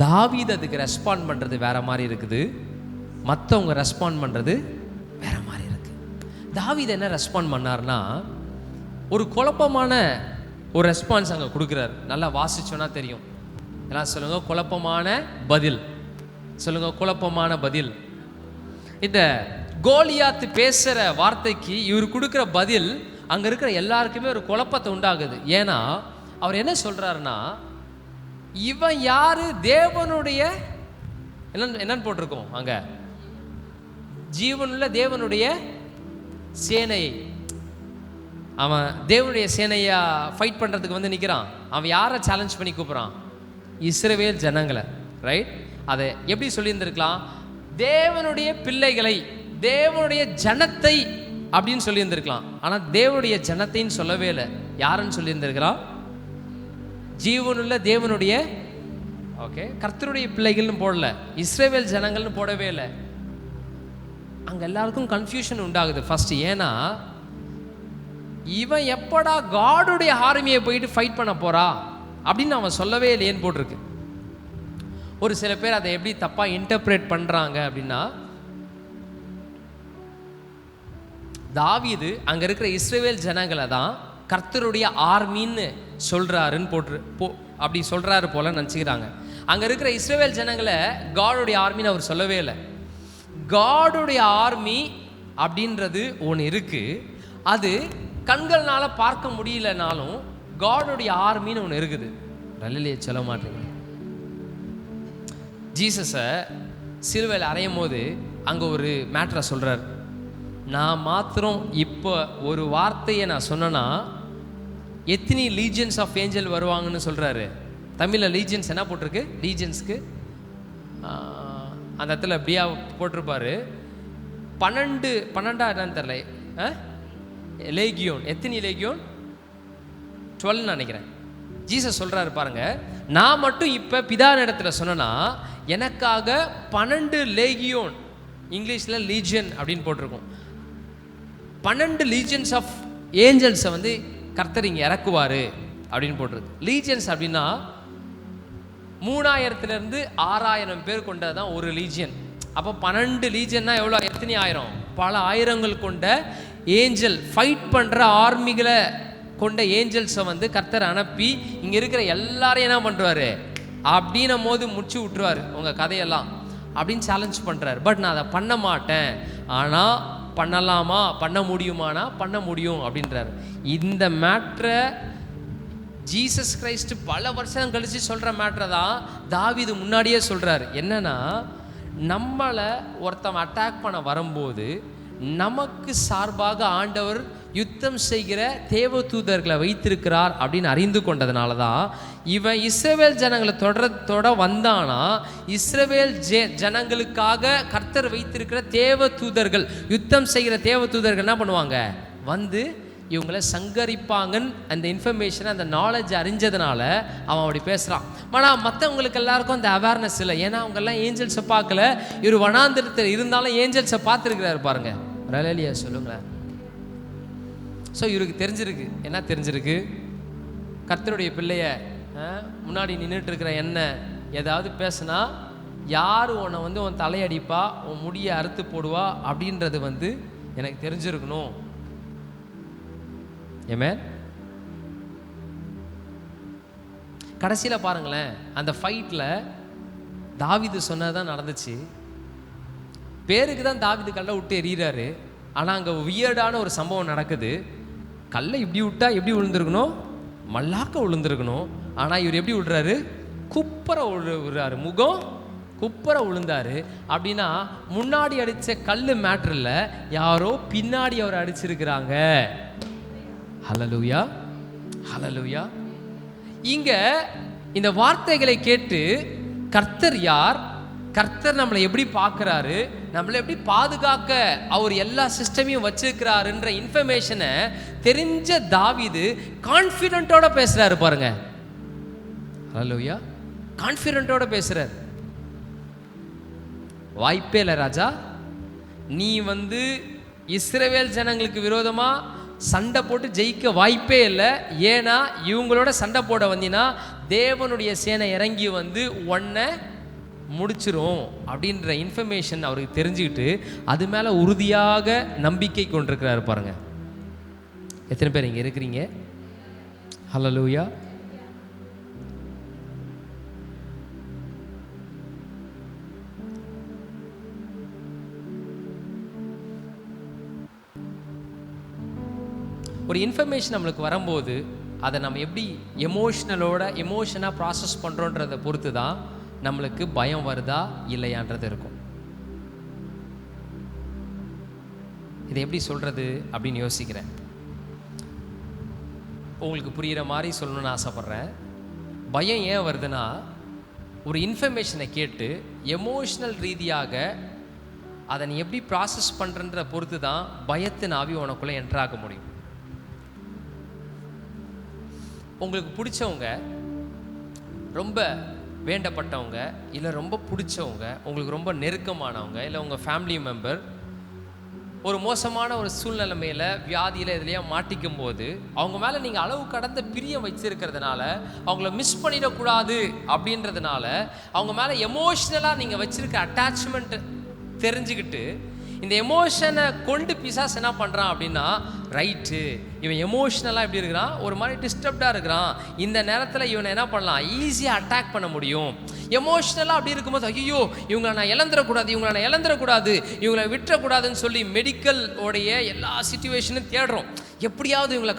தாவீது அதுக்கு ரெஸ்பாண்ட் பண்றது வேற மாதிரி இருக்குது, மற்றவங்க ரெஸ்பாண்ட் பண்றது வேற மாதிரி இருக்கு. தாவீது என்ன ரெஸ்பாண்ட் பண்ணார்னா ஒரு குழப்பமான ஒரு ரெஸ்பான்ஸ் அங்கே கொடுக்குறாரு. நல்லா வாசிச்சோன்னா தெரியும். எல்லாம் சொல்லுங்க, குழப்பமான பதில். சொல்லுங்க, குழப்பமான பதில். இந்த கோலியாத்து பேசுகிற வார்த்தைக்கு இவர் கொடுக்குற பதில் அங்கே இருக்கிற எல்லாருக்குமே ஒரு குழப்பத்தை உண்டாகுது. ஏன்னா அவர் என்ன சொல்கிறாருன்னா, இவன் யாரு, தேவனுடைய என்னன்னு போட்டிருக்கோம் அங்கே, ஜீவனுள்ள தேவனுடைய சேனையை, அவன் தேவனுடைய சேனையா ஃபைட் பண்ணுறதுக்கு வந்து நிற்கிறான். அவன் யாரை சேலஞ்ச் பண்ணி கூப்பிட்றான்? இஸ்ரவேல் ஜனங்களை. ரைட்? அதை எப்படி சொல்லியிருந்திருக்கலாம், தேவனுடைய பிள்ளைகளை, தேவனுடைய ஜனத்தை அப்படின்னு சொல்லியிருந்திருக்கலாம். ஆனால் தேவனுடைய ஜனத்தைன்னு சொல்லவே இல்லை. யாருன்னு சொல்லியிருந்திருக்கிறான்? ஜீவனுள்ள தேவனுடைய, ஓகே, கர்த்தருடைய பிள்ளைகள்னு போடல, இஸ்ரவேல் ஜனங்கள்னு போடவே இல்லை. அங்கே எல்லாருக்கும் கன்ஃபியூஷன் உண்டாகுது ஃபர்ஸ்ட். ஏன்னா இவன் எப்படா காடுடைய ஆர்மியை போயிட்டு ஃபைட் பண்ண போறா அப்படின்னு அவன் சொல்லவே இல்லையேன்னு போட்டிருக்கு. ஒரு சில பேர் அதை எப்படி தப்பா இன்டர்பிரேட் பண்றாங்க அப்படின்னா, தாவீது அங்க இருக்கிற இஸ்ரவேல் ஜனங்களை தான் கர்த்தருடைய ஆர்மின்னு சொல்றாருன்னு அப்படி சொல்றாரு போல நினச்சிக்கிறாங்க. அங்க இருக்கிற இஸ்ரவேல் ஜனங்களை காடுடைய ஆர்மின்னு அவர் சொல்லவே இல்லை. காடுடைய ஆர்மி அப்படின்றது ஒன்று இருக்கு, அது கண்கள்னால பார்க்க முடியலனாலும் காடுடைய ஆர்மின்னு ஒன்று இருக்குது. நல்லலையே சொல்ல மாட்டேங்க. ஜீசஸை சிலுவையில் அறையும் போது அங்கே ஒரு மேட்ரை சொல்கிறார். நான் மாத்திரம் இப்போ ஒரு வார்த்தையை நான் சொன்னேன்னா எத்தனை லீஜன்ஸ் ஆஃப் ஏஞ்சல் வருவாங்கன்னு சொல்கிறாரு. தமிழில் லீஜன்ஸ் என்ன போட்டிருக்கு? லீஜன்ஸ்க்கு அந்த இடத்துல அப்படியா போட்டிருப்பாரு. 12 என்னன்னு தெரில, லேகியோன். எத்தனை லேகியோன்? 12 நினைக்கிறேன். ஜீசஸ் சொல்கிறாரு பாருங்க, நான் மட்டும் இப்போ பிதா இடத்துல சொன்னேன்னா எனக்காக 12 லேகியோன், இங்கிலீஷில் லீஜன் அப்படின்னு போட்டிருக்கோம், 12 லீஜன்ஸ் ஆஃப் ஏஞ்சல்ஸை வந்து கர்த்தர் இங்கே இறக்குவார் அப்படின்னு போட்டிருக்கு. லீஜன்ஸ் அப்படின்னா 3000 6000 பேர் கொண்டதான் ஒரு லீஜியன். அப்போ 12 லீஜன்னா எவ்வளோ? எத்தனை ஆயிரம்? பல ஆயிரங்கள் கொண்ட ஏஞ்சல், ஃபைட் பண்ணுற ஆர்மிகளை கொண்ட ஏஞ்சல்ஸை வந்து கர்த்தர் அனுப்பி இங்கே இருக்கிற எல்லாரையும் என்ன பண்ணுறாரு, அப்படின்னும் போது முடிச்சு விட்டுருவார் உங்கள் கதையெல்லாம் அப்படின்னு சேலஞ்ச் பண்ணுறாரு. பட் நான் அதை பண்ண மாட்டேன், ஆனால் பண்ணலாமா, பண்ண முடியுமானா பண்ண முடியும் அப்படின்றாரு. இந்த மேட்ரை ஜீசஸ் கிரைஸ்ட் பல வருஷம் கழித்து சொல்கிற மேட்ரை தான் தாவீது முன்னாடியே சொல்கிறார். என்னன்னா, நம்மளை ஒருத்தன் அட்டாக் பண்ண வரும்போது நமக்கு சார்பாக ஆண்டவர் யுத்தம் செய்கிற தேவதூதர்களை வைத்திருக்கிறார் அப்படின்னு அறிந்து கொண்டதுனால தான் இவன் இஸ்ரவேல் ஜனங்களை தொடர வந்தானா, இஸ்ரவேல் ஜனங்களுக்காக கர்த்தர் வைத்திருக்கிற தேவதூதர்கள், யுத்தம் செய்கிற தேவதூதர்கள் என்ன பண்ணுவாங்க, வந்து இவங்களை சங்கரிப்பாங்கன்னு அந்த இன்ஃபர்மேஷனை, அந்த நாலேஜ் அறிஞ்சதுனால அவன் அப்படி பேசுகிறான். ஆனால் மற்றவங்களுக்கு எல்லாருக்கும் அந்த அவேர்னஸ் இல்லை. ஏன்னா அவங்கெல்லாம் ஏஞ்சல்ஸை பார்க்கல. இவர் வனாந்திரத்தில் இருந்தாலும் ஏஞ்சல்ஸை பார்த்துருக்கிறாரு பாருங்க. ரலேலியா சொல்லுங்களேன். ஸோ இவருக்கு தெரிஞ்சிருக்கு. என்ன தெரிஞ்சிருக்கு? கர்த்தருடைய பிள்ளைய முன்னாடி நின்றுட்டு இருக்கிற என்ன ஏதாவது பேசுனா யார் உன்னை வந்து உன் தலையடிப்பா, உன் முடியை அறுத்து போடுவா அப்படின்றது வந்து எனக்கு தெரிஞ்சிருக்கணும். ஆமென். கடைசியில் பாருங்களேன், அந்த ஃபைட்டில் தாவீது சொன்னதான் நடந்துச்சு. பேருக்கு தான் தாவீது கல்லை விட்டு எறிகிறாரு, ஆனால் அங்கே வியர்டான ஒரு சம்பவம் நடக்குது. கல்லை இப்படி விட்டா எப்படி விழுந்திருக்கணும்? மல்லாக்க விழுந்திருக்கணும். ஆனால் இவர் எப்படி விடுறாரு? குப்பரை விடுறாரு, முகம் குப்பரை விழுந்தாரு. அப்படின்னா முன்னாடி அடித்த கல் மேட்ரு இல்லை, யாரோ பின்னாடி அவர் அடிச்சிருக்கிறாங்க. ஹல்லேலூயா, ஹல்லேலூயா. இங்க இந்த வார்த்தைகளை கேட்டு கர்த்தர் யார், கர்த்தர் நம்மளை எப்படி பார்க்குறாரு, நம்மளை எப்படி பாதுகாக்க அவர் எல்லா சிஸ்டமையும் வச்சிருக்கிறாருன்ற இன்ஃபர்மேஷனை தெரிஞ்ச தாவீது கான்ஃபிடென்ட்டோட பேசுறாரு பாருங்க. ஹல்லேலூயா, கான்ஃபிடென்ட்டோட பேசுறாரு. வாய்ப்பே இல்லை ராஜா, நீ இஸ்ரவேல் ஜனங்களுக்கு விரோதமா சண்டை போட்டு ஜெயிக்க வாய்ப்பே இல்லை. ஏன்னா இவங்களோட சண்டை போட வந்தீங்கன்னா தேவனுடைய சேனை இறங்கி உன்னை முடிச்சிரும் அப்படின்ற இன்ஃபர்மேஷன் அவருக்கு தெரிஞ்சுக்கிட்டு அது மேலே உறுதியாக நம்பிக்கை கொண்டிருக்கிறாரு பாருங்க. எத்தனை பேர் இங்கே இருக்கிறீங்க? ஹல்லேலூயா. ஒரு இன்ஃபர்மேஷன் நம்மளுக்கு வரும்போது அதை நம்ம எப்படி எமோஷனாக ப்ராசஸ் பண்ணுறோன்றதை பொறுத்து தான் நம்மளுக்கு பயம் வருதா இல்லையான்றது இருக்கும். இதை எப்படி சொல்கிறது அப்படின்னு யோசிக்கிறேன். உங்களுக்கு புரிகிற மாதிரி சொல்லணும்னு ஆசைப்பட்றேன். பயம் ஏன் வருதுன்னா, ஒரு இன்ஃபர்மேஷனை கேட்டு எமோஷ்னல் ரீதியாக அதை நீ எப்படி ப்ராசஸ் பண்ணுறன்ற பொறுத்து தான் பயத்தின் ஆவி உனக்குள்ளே என்ட்ராக முடியும். உங்களுக்கு பிடிச்சவங்க, ரொம்ப வேண்டப்பட்டவங்க, இல்லை ரொம்ப பிடிச்சவங்க, உங்களுக்கு ரொம்ப நெருக்கமானவங்க, இல்லை உங்கள் ஃபேமிலி மெம்பர் ஒரு மோசமான ஒரு சூழ்நிலைமையில் வியாதியில் எதுலையா மாட்டிக்கும் போது அவங்க மேலே நீங்கள் அளவு கடந்த பிரியம் வச்சிருக்கிறதுனால, அவங்கள மிஸ் பண்ணிடக்கூடாது அப்படின்றதுனால, அவங்க மேலே எமோஷ்னலாக நீங்கள் வச்சுருக்க அட்டாச்மெண்ட் தெரிஞ்சுக்கிட்டு இந்த எமோஷனை கொண்டு பிசாசு என்ன பண்ணுறான் அப்படின்னா, ரைட்டு இவன் எமோஷ்னலாக எப்படி இருக்கிறான், ஒரு மாதிரி டிஸ்டர்ப்டாக இருக்கிறான், இந்த நேரத்தில் இவனை என்ன பண்ணலாம், ஈஸியாக அட்டாக் பண்ண முடியும். எமோஷ்னலாக அப்படி இருக்கும்போது ஐயோ இவங்களை நான் இழந்துடக்கூடாது, இவங்களை விட்டுறக்கூடாதுன்னு சொல்லி மெடிக்கல் உடைய எல்லா சிச்சுவேஷனும் தேடுறோம். எப்படியாவது இவங்களை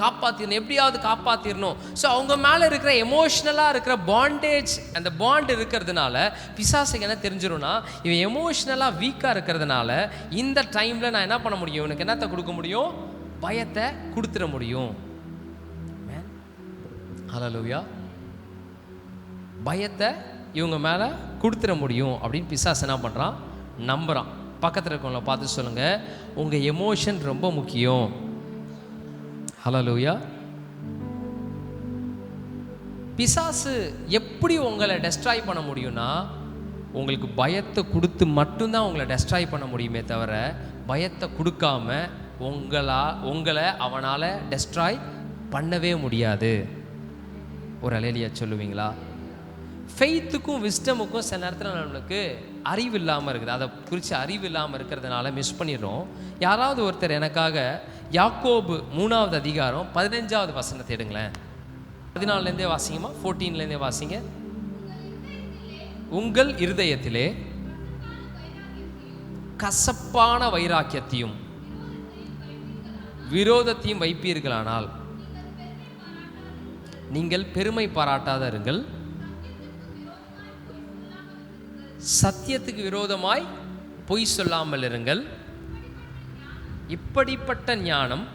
காப்பாற்றிடணும். ஸோ அவங்க மேலே இருக்கிற எமோஷ்னலாக இருக்கிற பாண்டேஜ், அந்த பாண்ட் இருக்கிறதுனால பிசாசுக்கு என்ன தெரிஞ்சிடும்னா, இவன் எமோஷ்னலாக வீக்காக இருக்கிறதுனால இந்த டைமில் நான் என்ன பண்ண முடியும், இவனுக்கு என்னத்தை கொடுக்க முடியும், பயத்தை கொடுத்துட முடியும். ஹல்லேலூயா. பயத்தை இவங்க மேலே கொடுத்துட முடியும் அப்படின்னு பிசாசு என்ன பண்ணுறான், நம்புகிறான். பக்கத்தில் இருக்கவங்கள பார்த்து சொல்லுங்கள், உங்கள் எமோஷன் ரொம்ப முக்கியம். ஹல்லேலூயா. பிசாசு எப்படி உங்களை டெஸ்ட்ராய் பண்ண முடியும்னா, உங்களுக்கு பயத்தை கொடுத்து மட்டும்தான் உங்களை டெஸ்ட்ராய் பண்ண முடியுமே தவிர, பயத்தை கொடுக்காம உங்களை அவனால் டெஸ்ட்ராய் பண்ணவே முடியாது. ஒரு அலேலியா சொல்லுவீங்களா? ஃபெய்த்துக்கும் விஸ்டமுக்கும் சில நேரத்தில் நம்மளுக்கு அறிவு இல்லாமல் இருக்குது. அதை குறித்து அறிவு இல்லாமல் இருக்கிறதுனால மிஸ் பண்ணிடுறோம். யாராவது ஒருத்தர் எனக்காக யாக்கோபு 3வது அதிகாரம் 15வது வசனத்தை எடுங்களேன். 14லேருந்தே வாசிங்கம்மா, 14லேருந்தே வாசிங்க. உங்கள் இருதயத்திலே கசப்பான வைராக்கியத்தையும் விரோதத்தையும் வைப்பீர்களானால் நீங்கள் பெருமை பாராட்டாத இருங்கள், சத்தியத்துக்கு விரோதமாய் பொய் சொல்லாமல் இருங்கள். இப்படிப்பட்ட ஞானம்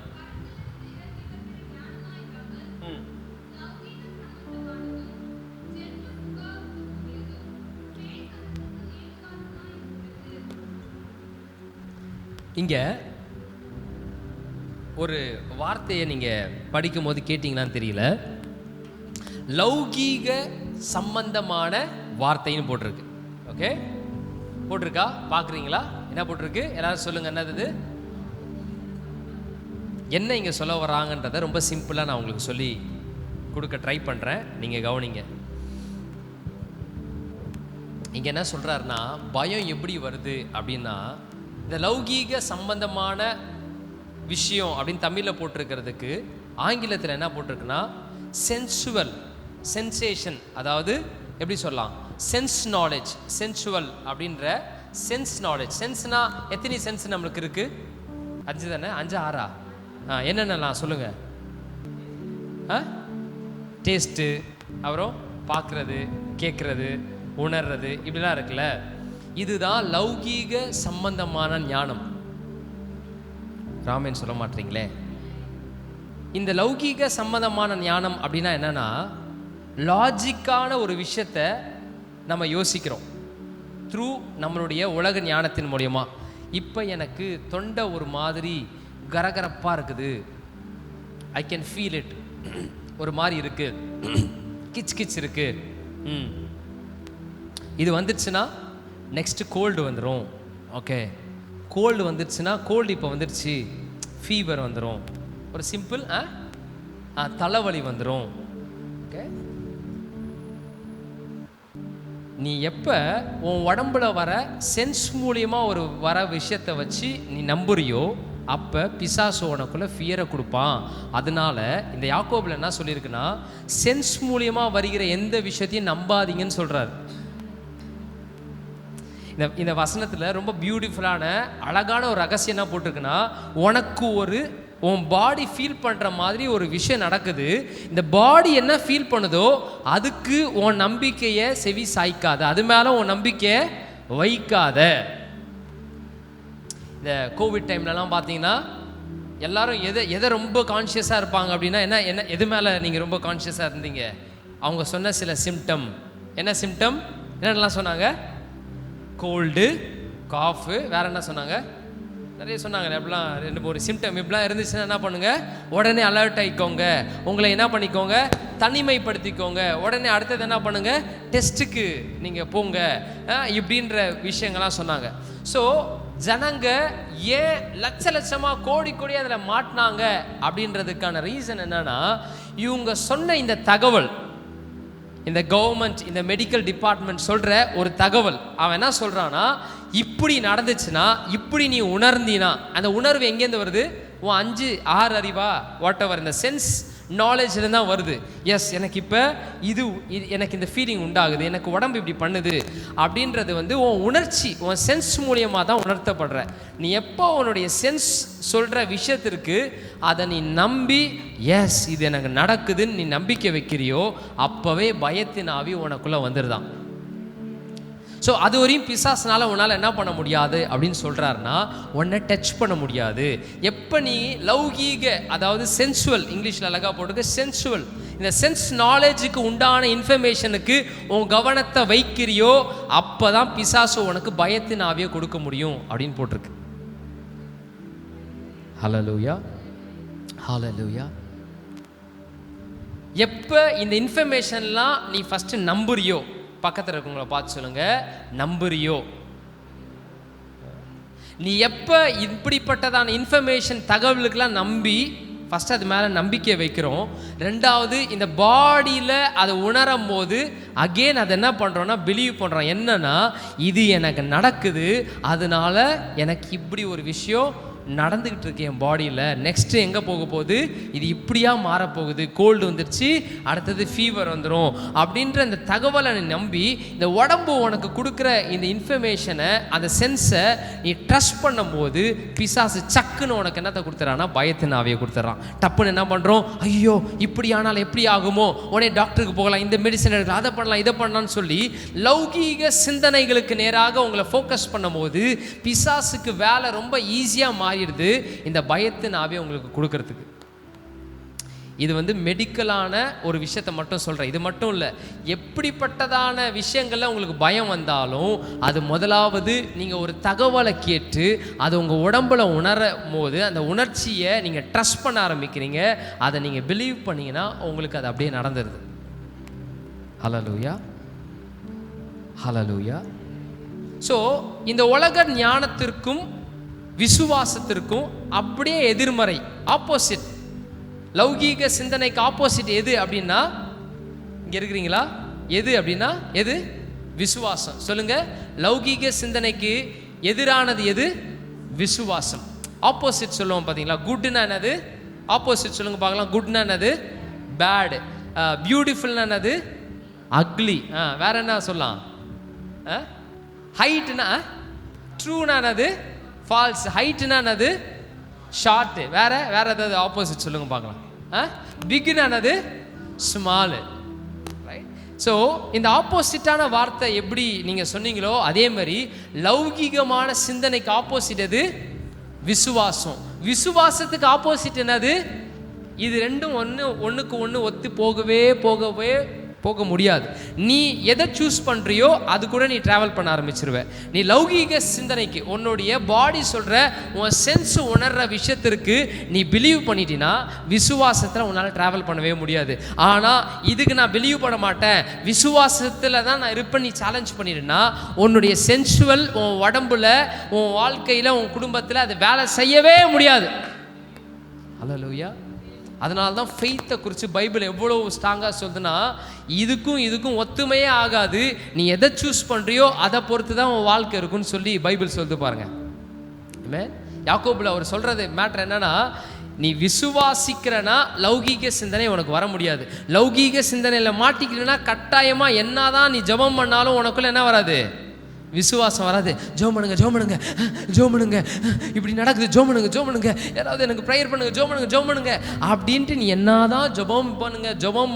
இங்க ஒரு வார்த்தையை நீங்க படிக்கும் போது கேட்டீங்களான்னு தெரியல, லௌகீக சம்பந்தமான வார்த்தைன்னு போட்டிருக்கு. ஓகே, போட்டிருக்கா? பார்க்குறீங்களா? என்ன போட்டிருக்கு? எல்லாரும் சொல்லுங்க, என்னது, என்ன இங்கே சொல்ல வராங்கன்றதை ரொம்ப சிம்பிளாக நான் உங்களுக்கு சொல்லி கொடுக்க ட்ரை பண்ணுறேன். நீங்கள் கவனிங்க. இங்கே என்ன சொல்கிறாருன்னா, பயம் எப்படி வருது அப்படின்னா, இந்த லௌகீக சம்பந்தமான விஷயம் அப்படின்னு தமிழில் போட்டிருக்கிறதுக்கு ஆங்கிலத்தில் என்ன போட்டிருக்குன்னா சென்சுவல், சென்சேஷன், அதாவது எப்படி சொல்லலாம், சென்ஸ் நாலேஜ், சென்சுவல் அப்படின்ற சென்ஸ் நாலேஜ். சென்ஸ்னா எத்தனை சென்ஸ் நம்மளுக்கு இருக்கு? 5 தானே? 5 6? என்னென்னலாம் சொல்லுங்க. டேஸ்ட்டு, அப்புறம் பார்க்குறது, கேட்குறது, உணர்றது, இப்படிலாம் இருக்குல்ல. இதுதான் லௌகீக சம்பந்தமான ஞானம். ராமன் சொல்ல மாட்டீங்களே. இந்த லௌகீக சம்பந்தமான ஞானம் அப்படின்னா என்னன்னா, லாஜிக்கான ஒரு விஷயத்த நம்ம யோசிக்கிறோம் த்ரூ நம்மளுடைய உலக ஞானத்தின் மூலமா. இப்போ எனக்கு தொண்டை ஒரு மாதிரி கரகரப்பாக இருக்குது, ஐ கேன் ஃபீல் இட், ஒரு மாதிரி இருக்கு, கிச் கிச் இருக்கு, இது வந்துடுச்சுன்னா நெக்ஸ்ட்டு கோல்டு வந்துடும். ஓகே, கோல்டு வந்துடுச்சுன்னா, கோல்டு இப்போ வந்துடுச்சு, ஃபீவர் வந்துடும். ஒரு சிம்பிள் தலைவலி வந்துடும். ஓகே, நீ எப்போ உன் உடம்புல வர சென்ஸ் மூலியமாக ஒரு வர விஷயத்தை வச்சு நீ நம்புறியோ அப்போ பிசாசு உனக்குள்ள ஃபியரை கொடுப்பான். அதனால இந்த யாக்கோபில் என்ன சொல்லியிருக்குன்னா, சென்ஸ் மூலியமாக வருகிற எந்த விஷயத்தையும் நம்பாதீங்கன்னு சொல்கிறார். இந்த வசனத்தில் ரொம்ப பியூட்டிஃபுல்லான அழகான ஒரு ரகசியம் என்ன போட்டிருக்குன்னா, உனக்கு ஒரு உன் பாடி ஃபீல் பண்ணுற மாதிரி ஒரு விஷயம் நடக்குது. இந்த பாடி என்ன ஃபீல் பண்ணுதோ அதுக்கு உன் நம்பிக்கையை செவி சாய்க்காத, அது மேலே உன் நம்பிக்கையை வைக்காத. இந்த கோவிட் டைம்லலாம் பார்த்தீங்கன்னா எல்லாரும் எதை ரொம்ப கான்ஷியஸாக இருப்பாங்க அப்படின்னா, என்ன எது மேலே நீங்கள் ரொம்ப கான்ஷியஸாக இருந்தீங்க? அவங்க சொன்ன சில சிம்டம். என்ன சிம்டம்? என்னென்னலாம் சொன்னாங்க? கோல்டு, காஃபு, வேற என்ன சொன்னாங்க? நிறைய சொன்னாங்க. எப்படிலாம் 2-3 சிம்டம் இப்படிலாம் இருந்துச்சுன்னா என்ன பண்ணுங்க, உடனே அலர்ட் ஆகிக்கோங்க, உங்களை என்ன பண்ணிக்கோங்க, தனிமைப்படுத்திக்கோங்க. உடனே அடுத்தது என்ன பண்ணுங்க, டெஸ்ட்டுக்கு நீங்கள் போங்க, இப்படின்ற விஷயங்கள்லாம் சொன்னாங்க. ஸோ ஜனங்க ஏன் லட்சமாக கோடி அதில் மாட்டினாங்க அப்படின்றதுக்கான ரீசன் என்னன்னா, இவங்க சொன்ன இந்த தகவல், இந்த கவர்மெண்ட், இந்த மெடிக்கல் டிபார்ட்மெண்ட் சொல்கிற ஒரு தகவல், அவன் என்ன சொல்கிறான்னா, இப்படி நடந்துச்சுன்னா, இப்படி நீ உணர்ந்தினா, அந்த உணர்வு எங்கேருந்து வருது? உன் 5-6 அறிவா, வாட் எவர், இந்த சென்ஸ் நாலேஜ்லேருந்து தான் வருது. எஸ், எனக்கு இப்போ இது எனக்கு இந்த ஃபீலிங் உண்டாகுது, எனக்கு உடம்பு இப்படி பண்ணுது அப்படின்றது வந்து உன் உணர்ச்சி, உன் சென்ஸ் மூலியமாக தான் உணர்த்தப்படுற. நீ எப்போ உன்னுடைய சென்ஸ் சொல்கிற விஷயத்திற்கு அதை நீ நம்பி, எஸ் இது எனக்கு நடக்குதுன்னு நீ நம்பிக்கை வைக்கிறியோ, அப்போவே பயத்தின் ஆவி உனக்குள்ளே வந்துடுதான். ஸோ அது வரையும் பிசாசுனால உன்னால் என்ன பண்ண முடியாது அப்படின்னு சொல்கிறாருன்னா, உன்னை டச் பண்ண முடியாது. எப்போ நீ லௌகீக, அதாவது சென்சுவல், இங்கிலீஷில் அழகாக போட்டுருக்கு சென்சுவல், இந்த சென்ஸ் நாலேஜுக்கு உண்டான இன்ஃபர்மேஷனுக்கு உன் கவனத்தை வைக்கிறியோ அப்போ தான் பிசாசு உனக்கு பயத்தின் ஆவியை கொடுக்க முடியும் அப்படின்னு போட்டிருக்கு. ஹல்லேலூயா, ஹல்லேலூயா. எப்போ இந்த இன்ஃபர்மேஷன்லாம் நீ ஃபஸ்ட்டு நம்புறியோ, பக்கத்தில் இருக்கவங்கள பார்த்து சொல்லுங்க, நம்புறியோ. நீ எப்போ இப்படிப்பட்டதான இன்ஃபர்மேஷன் தகவலுக்கெல்லாம் நம்பி ஃபஸ்ட்டு அது மேலே நம்பிக்கை வைக்கிறோம், ரெண்டாவது இந்த பாடியில் அதை உணரும் போது அகெயின் அதை என்ன பண்ணுறோன்னா பிலீவ் பண்ணுறோம். என்னன்னா, இது எனக்கு நடக்குது, அதனால எனக்கு இப்படி ஒரு விஷயம் நடந்துக்கிட்டு இருக்கு என் பாடியில், நெக்ஸ்ட்டு எங்கே போக போகுது, இது இப்படியா மாறப்போகுது, கோல்டு வந்துடுச்சு, அடுத்தது ஃபீவர் வந்துடும் அப்படின்ற இந்த தகவலை நீ நம்பி, இந்த உடம்பு உனக்கு கொடுக்குற இந்த இன்ஃபர்மேஷனை, அந்த சென்ஸை நீ ட்ரஸ்ட் பண்ணும்போது பிசாசு சக்குன்னு உனக்கு என்னத்தை கொடுத்துறான்னா பயத்தின் ஆவியை கொடுத்துட்றான். டப்புன்னு என்ன பண்ணுறோம், ஐயோ இப்படி ஆனால் எப்படி ஆகுமோ, உடனே டாக்டருக்கு போகலாம், இந்த மெடிசன் எடுக்கலாம், அதை பண்ணலாம், இதை பண்ணலான்னு சொல்லி லௌகீக சிந்தனைகளுக்கு நேராக உங்களை ஃபோக்கஸ் பண்ணும்போது பிசாசுக்கு வேலை ரொம்ப ஈஸியாக மாறிடுது இந்த பயத்தின் ஆவியை உங்களுக்கு கொடுக்கறதுக்கு. இது வந்து மெடிக்கலான ஒரு விஷயத்தை மட்டும் சொல்கிறேன். இது மட்டும் இல்லை, எப்படிப்பட்டதான விஷயங்கள்ல உங்களுக்கு பயம் வந்தாலும் அது முதலாவது நீங்கள் ஒரு தகவலை கேட்டு அது உங்கள் உடம்புல உணரும் போது அந்த உணர்ச்சியை நீங்கள் ட்ரஸ்ட் பண்ண ஆரம்பிக்கிறீங்க, அதை நீங்கள் பிலீவ் பண்ணிங்கன்னா உங்களுக்கு அது அப்படியே நடந்துருது. ஹல்லேலூயா, ஹல்லேலூயா. ஸோ இந்த உலக ஞானத்திற்கும் விசுவாசத்திற்கும் அப்படியே எதிர்மறை, ஆப்போசிட். லௌகீக சிந்தனைக்கு ஆப்போசிட் எது அப்படின்னா, இங்கே இருக்கிறீங்களா, எது அப்படின்னா எது? விசுவாசம். சொல்லுங்க, லௌகீக சிந்தனைக்கு எதிரானது எது? விசுவாசம். ஆப்போசிட் சொல்லுவோம் பார்த்தீங்களா? குட்னா என்னது? ஆப்போசிட் சொல்லுங்க பார்க்கலாம். குட்னா என்னது? பேட். பியூட்டிஃபுல்னா என்னது? அக்லி. வேற என்ன சொல்லலாம்? ஹைட்னா ட்ரூனா என்னது? ஃபால்ஸ். ஹைட்னா என்னது? ஷார்ட். வேற ஏதாவது ஆப்போசிட் சொல்லுங்க பார்க்கலாம். பிக்னா என்னது? ஸ்மால். ரைட். ஸோ இந்த ஆப்போசிட்டான வார்த்தை எப்படி நீங்கள் சொன்னீங்களோ அதே மாதிரி லௌகிகமான சிந்தனைக்கு ஆப்போசிட் எது? விசுவாசம். விசுவாசத்துக்கு ஆப்போசிட் என்னது? இது ரெண்டும் ஒன்றுக்கு ஒன்று ஒத்து போக முடியாது. நீ எதை சூஸ் பண்ணுறியோ அது கூட நீ ட்ராவல் பண்ண ஆரம்பிச்சிருவ. நீ லௌகீக சிந்தனைக்கு உன்னுடைய பாடி சொல்கிற உன் சென்ஸ் உணர்கிற விஷயத்திற்கு நீ பிலீவ் பண்ணிட்டீன்னா விசுவாசத்தில் உன்னால் ட்ராவல் பண்ணவே முடியாது. ஆனால் இதுக்கு நான் பிலீவ் பண்ண மாட்டேன், விசுவாசத்தில் தான் நான் இருப்பேன், நீ சேலஞ்ச் பண்ணிடுனா உன்னுடைய சென்சுவல் உன் உடம்புல, உன் வாழ்க்கையில், உன் குடும்பத்தில் அது வேலை செய்யவே முடியாது. ஹல்லேலூயா. அதனால தான் ஃபெய்த்தை குறித்து பைபிள் எவ்வளோ ஸ்ட்ராங்காக சொல்லுதுன்னா, இதுக்கும் ஒத்துமையே ஆகாது, நீ எதை சூஸ் பண்ணுறியோ அதை பொறுத்து தான் உன் வாழ்க்கை இருக்குன்னு சொல்லி பைபிள் சொல்லுது பாருங்க. யாக்கோபில் அவர் சொல்கிறது மேட்ரு என்னன்னா, நீ விசுவாசிக்கிறனா லௌகீக சிந்தனை உனக்கு வர முடியாது. லௌகீக சிந்தனையில் மாட்டிக்கிறனா கட்டாயமாக என்னதான் நீ ஜெபம் பண்ணாலும் உனக்குள்ள என்ன வராது? விசுவாசம் வராது. ஜெபம் பண்ணுங்க, இப்படி நடக்குது, ஜெபம் பண்ணுங்க, யாராவது எனக்கு ப்ரேயர் பண்ணுங்க, ஜெபம் பண்ணுங்க அப்படின்ட்டு நீ என்னதான் ஜெபம்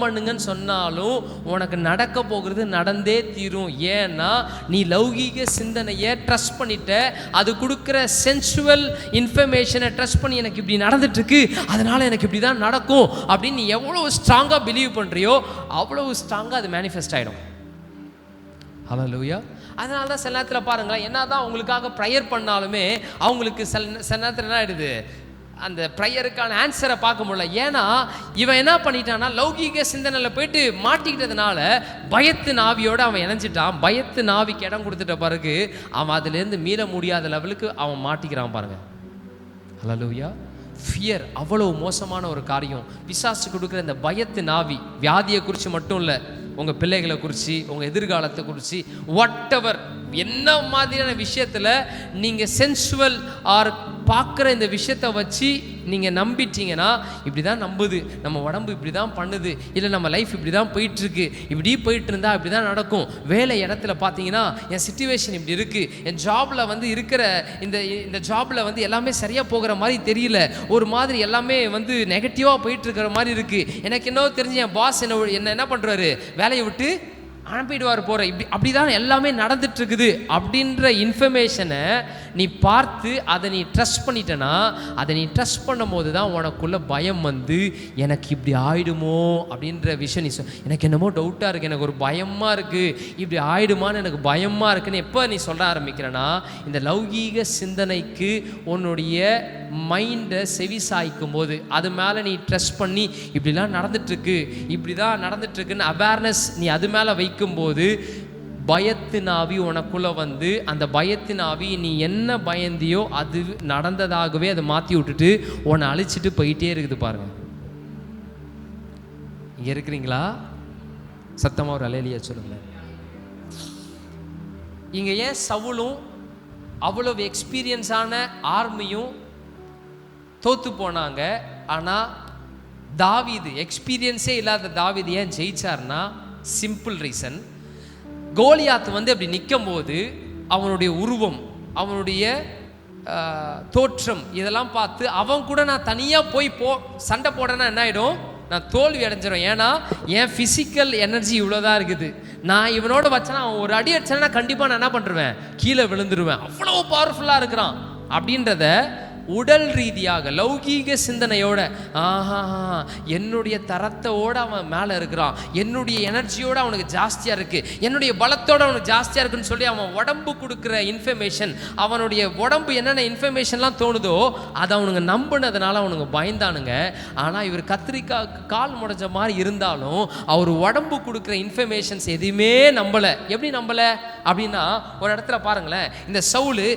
பண்ணுங்கன்னு சொன்னாலும் உனக்கு நடக்க போகிறது நடந்தே தீரும். ஏன்னா நீ லௌகீக சிந்தனையை ட்ரஸ்ட் பண்ணிட்ட, அது கொடுக்குற சென்சுவல் இன்ஃபர்மேஷனை ட்ரஸ்ட் பண்ணி எனக்கு இப்படி நடந்துட்டு இருக்கு, அதனால எனக்கு இப்படி தான் நடக்கும் அப்படின்னு நீ எவ்வளோ ஸ்ட்ராங்காக பிலீவ் பண்ணுறியோ அவ்வளோ ஸ்ட்ராங்காக அது மேனிஃபெஸ்ட் ஆகிடும். ஹல்லேலூயா. அதனால தான் சில நேரத்தில் பாருங்களேன், என்ன தான் அவங்களுக்காக ப்ரேயர் பண்ணாலுமே அவங்களுக்கு சில நேரத்தில் என்ன ஆகிடுது? அந்த ப்ரேயருக்கான ஆன்சரை பார்க்க முடியல. ஏன்னா இவன் என்ன பண்ணிட்டான்னா லௌகீக சிந்தனையில் போயிட்டு மாட்டிக்கிட்டதுனால பயத்து நாவியோடு அவன் இணைஞ்சிட்டான். பயத்து நாவிக்கு இடம் கொடுத்துட்ட பிறகு அவன் அதுலேருந்து மீள முடியாத லெவலுக்கு அவன் மாட்டிக்கிறான் பாருங்க. ஹல்லேலூயா. ஃபியர் அவ்வளோ மோசமான ஒரு காரியம். பிசாசு கொடுக்குற இந்த பயத்து நாவி வியாதியை குறித்து மட்டும் இல்லை, உங்கள் பிள்ளைகளை குறித்து, உங்கள் எதிர்காலத்தை குறித்து, வாட் எவர் என்ன மாதிரியான விஷயத்தில் நீங்கள் சென்சுவல் ஆர் பார்க்குற இந்த விஷயத்தை வச்சு நீங்கள் நம்பிட்டீங்கன்னா இப்படி தான் நம்புது, நம்ம உடம்பு இப்படி தான் பண்ணுது, இல்லை நம்ம லைஃப் இப்படி தான் போயிட்டுருக்கு, இப்படி போயிட்டு இருந்தால் இப்படி தான் நடக்கும். வேலை இடத்துல பார்த்தீங்கன்னா என் சிச்சுவேஷன் இப்படி இருக்குது, என் ஜாபில் வந்து இருக்கிற இந்த ஜாபில் வந்து எல்லாமே சரியாக போகிற மாதிரி தெரியல, ஒரு மாதிரி எல்லாமே வந்து நெகட்டிவாக போயிட்டுருக்கிற மாதிரி இருக்குது, எனக்கு என்னவோ தெரிஞ்சு என் பாஸ் என்ன பண்ணுறாரு, வேலையை விட்டு அனுப்பிடுவார் போகிற, அப்படி தான் எல்லாமே நடந்துட்டு இருக்குது அப்படின்ற இன்ஃபர்மேஷனை நீ பார்த்து அதை நீ ட்ரஸ்ட் பண்ணிட்டனா, அதை நீ ட்ரஸ்ட் பண்ணும் போது தான் உனக்குள்ள பயம் வந்து எனக்கு இப்படி ஆயிடுமோ அப்படின்ற விஷயம் நீ எனக்கு என்னமோ டவுட்டாக இருக்குது, எனக்கு ஒரு பயமாக இருக்குது, இப்படி ஆயிடுமான்னு எனக்கு பயமாக இருக்குன்னு எப்போ நீ சொல்ல ஆரம்பிக்கிறேன்னா, இந்த லௌகீக சிந்தனைக்கு உன்னுடைய மைண்டை செவி சாய்க்கும் போது அது மேலே நீ ட்ரஸ்ட் பண்ணி இப்படிலாம் நடந்துட்டுருக்கு, இப்படி தான் நடந்துட்டுருக்குன்னு அவேர்னஸ் நீ அது மேலே வைக்கும்போது பயத்தின் ஆவி உனக்குள்ளே வந்து அந்த பயத்தின் ஆவி நீ என்ன பயந்தியோ அது நடந்ததாகவே அதை மாற்றி விட்டுட்டு உன்னை அழிச்சிட்டு போயிட்டே இருக்குது பாருங்க. இங்கே இருக்கிறீங்களா? சத்தமாக ஒரு அல்லேலூயா சொல்லுங்களேன். இங்கே ஏன் சவுலும் அவ்வளவு எக்ஸ்பீரியன்ஸான ஆர்மியும் தோத்து போனாங்க, ஆனால் தாவீது எக்ஸ்பீரியன்ஸே இல்லாத தாவீது ஏன் ஜெயிச்சார்னா சிம்பிள் ரீசன். கோலியாத் வந்து அப்படி நிற்கும் போது அவனுடைய உருவம், அவனுடைய தோற்றம் இதெல்லாம் பார்த்து அவன் கூட நான் தனியாக போய் சண்டை போடனா என்ன ஆகிடும், நான் தோல்வி அடைஞ்சிடும். ஏன்னா என் ஃபிசிக்கல் எனர்ஜி இவ்வளோதான் இருக்குது, நான் இவனோட வச்சேன்னா அவன் ஒரு அடி அடிச்சேன்னா கண்டிப்பாக நான் என்ன பண்ணுருவேன், கீழே விழுந்துருவேன், அவ்வளோ பவர்ஃபுல்லாக இருக்கிறான் அப்படின்றத உடல் ரீதியாக லௌகீக சிந்தனையோட என்னுடைய தரத்தோடு அவன் மேலே இருக்கிறான், என்னுடைய எனர்ஜியோடு அவனுக்கு ஜாஸ்தியாக இருக்குது, என்னுடைய பலத்தோடு அவனுக்கு ஜாஸ்தியாக இருக்குன்னு சொல்லி அவன் உடம்பு கொடுக்குற இன்ஃபர்மேஷன், அவனுடைய உடம்பு என்னென்ன இன்ஃபர்மேஷன்லாம் தோணுதோ அதை அவனுங்க நம்பினதுனால அவனுங்க பயந்தானுங்க. ஆனால் இவர் கத்திரிக்காய்க்கு கால் முடைஞ்ச மாதிரி இருந்தாலும் அவர் உடம்பு கொடுக்குற இன்ஃபர்மேஷன்ஸ் எதுவுமே நம்பலை. எப்படி நம்பலை அப்படின்னா, ஒரு இடத்துல பாருங்களேன், இந்த சவுலு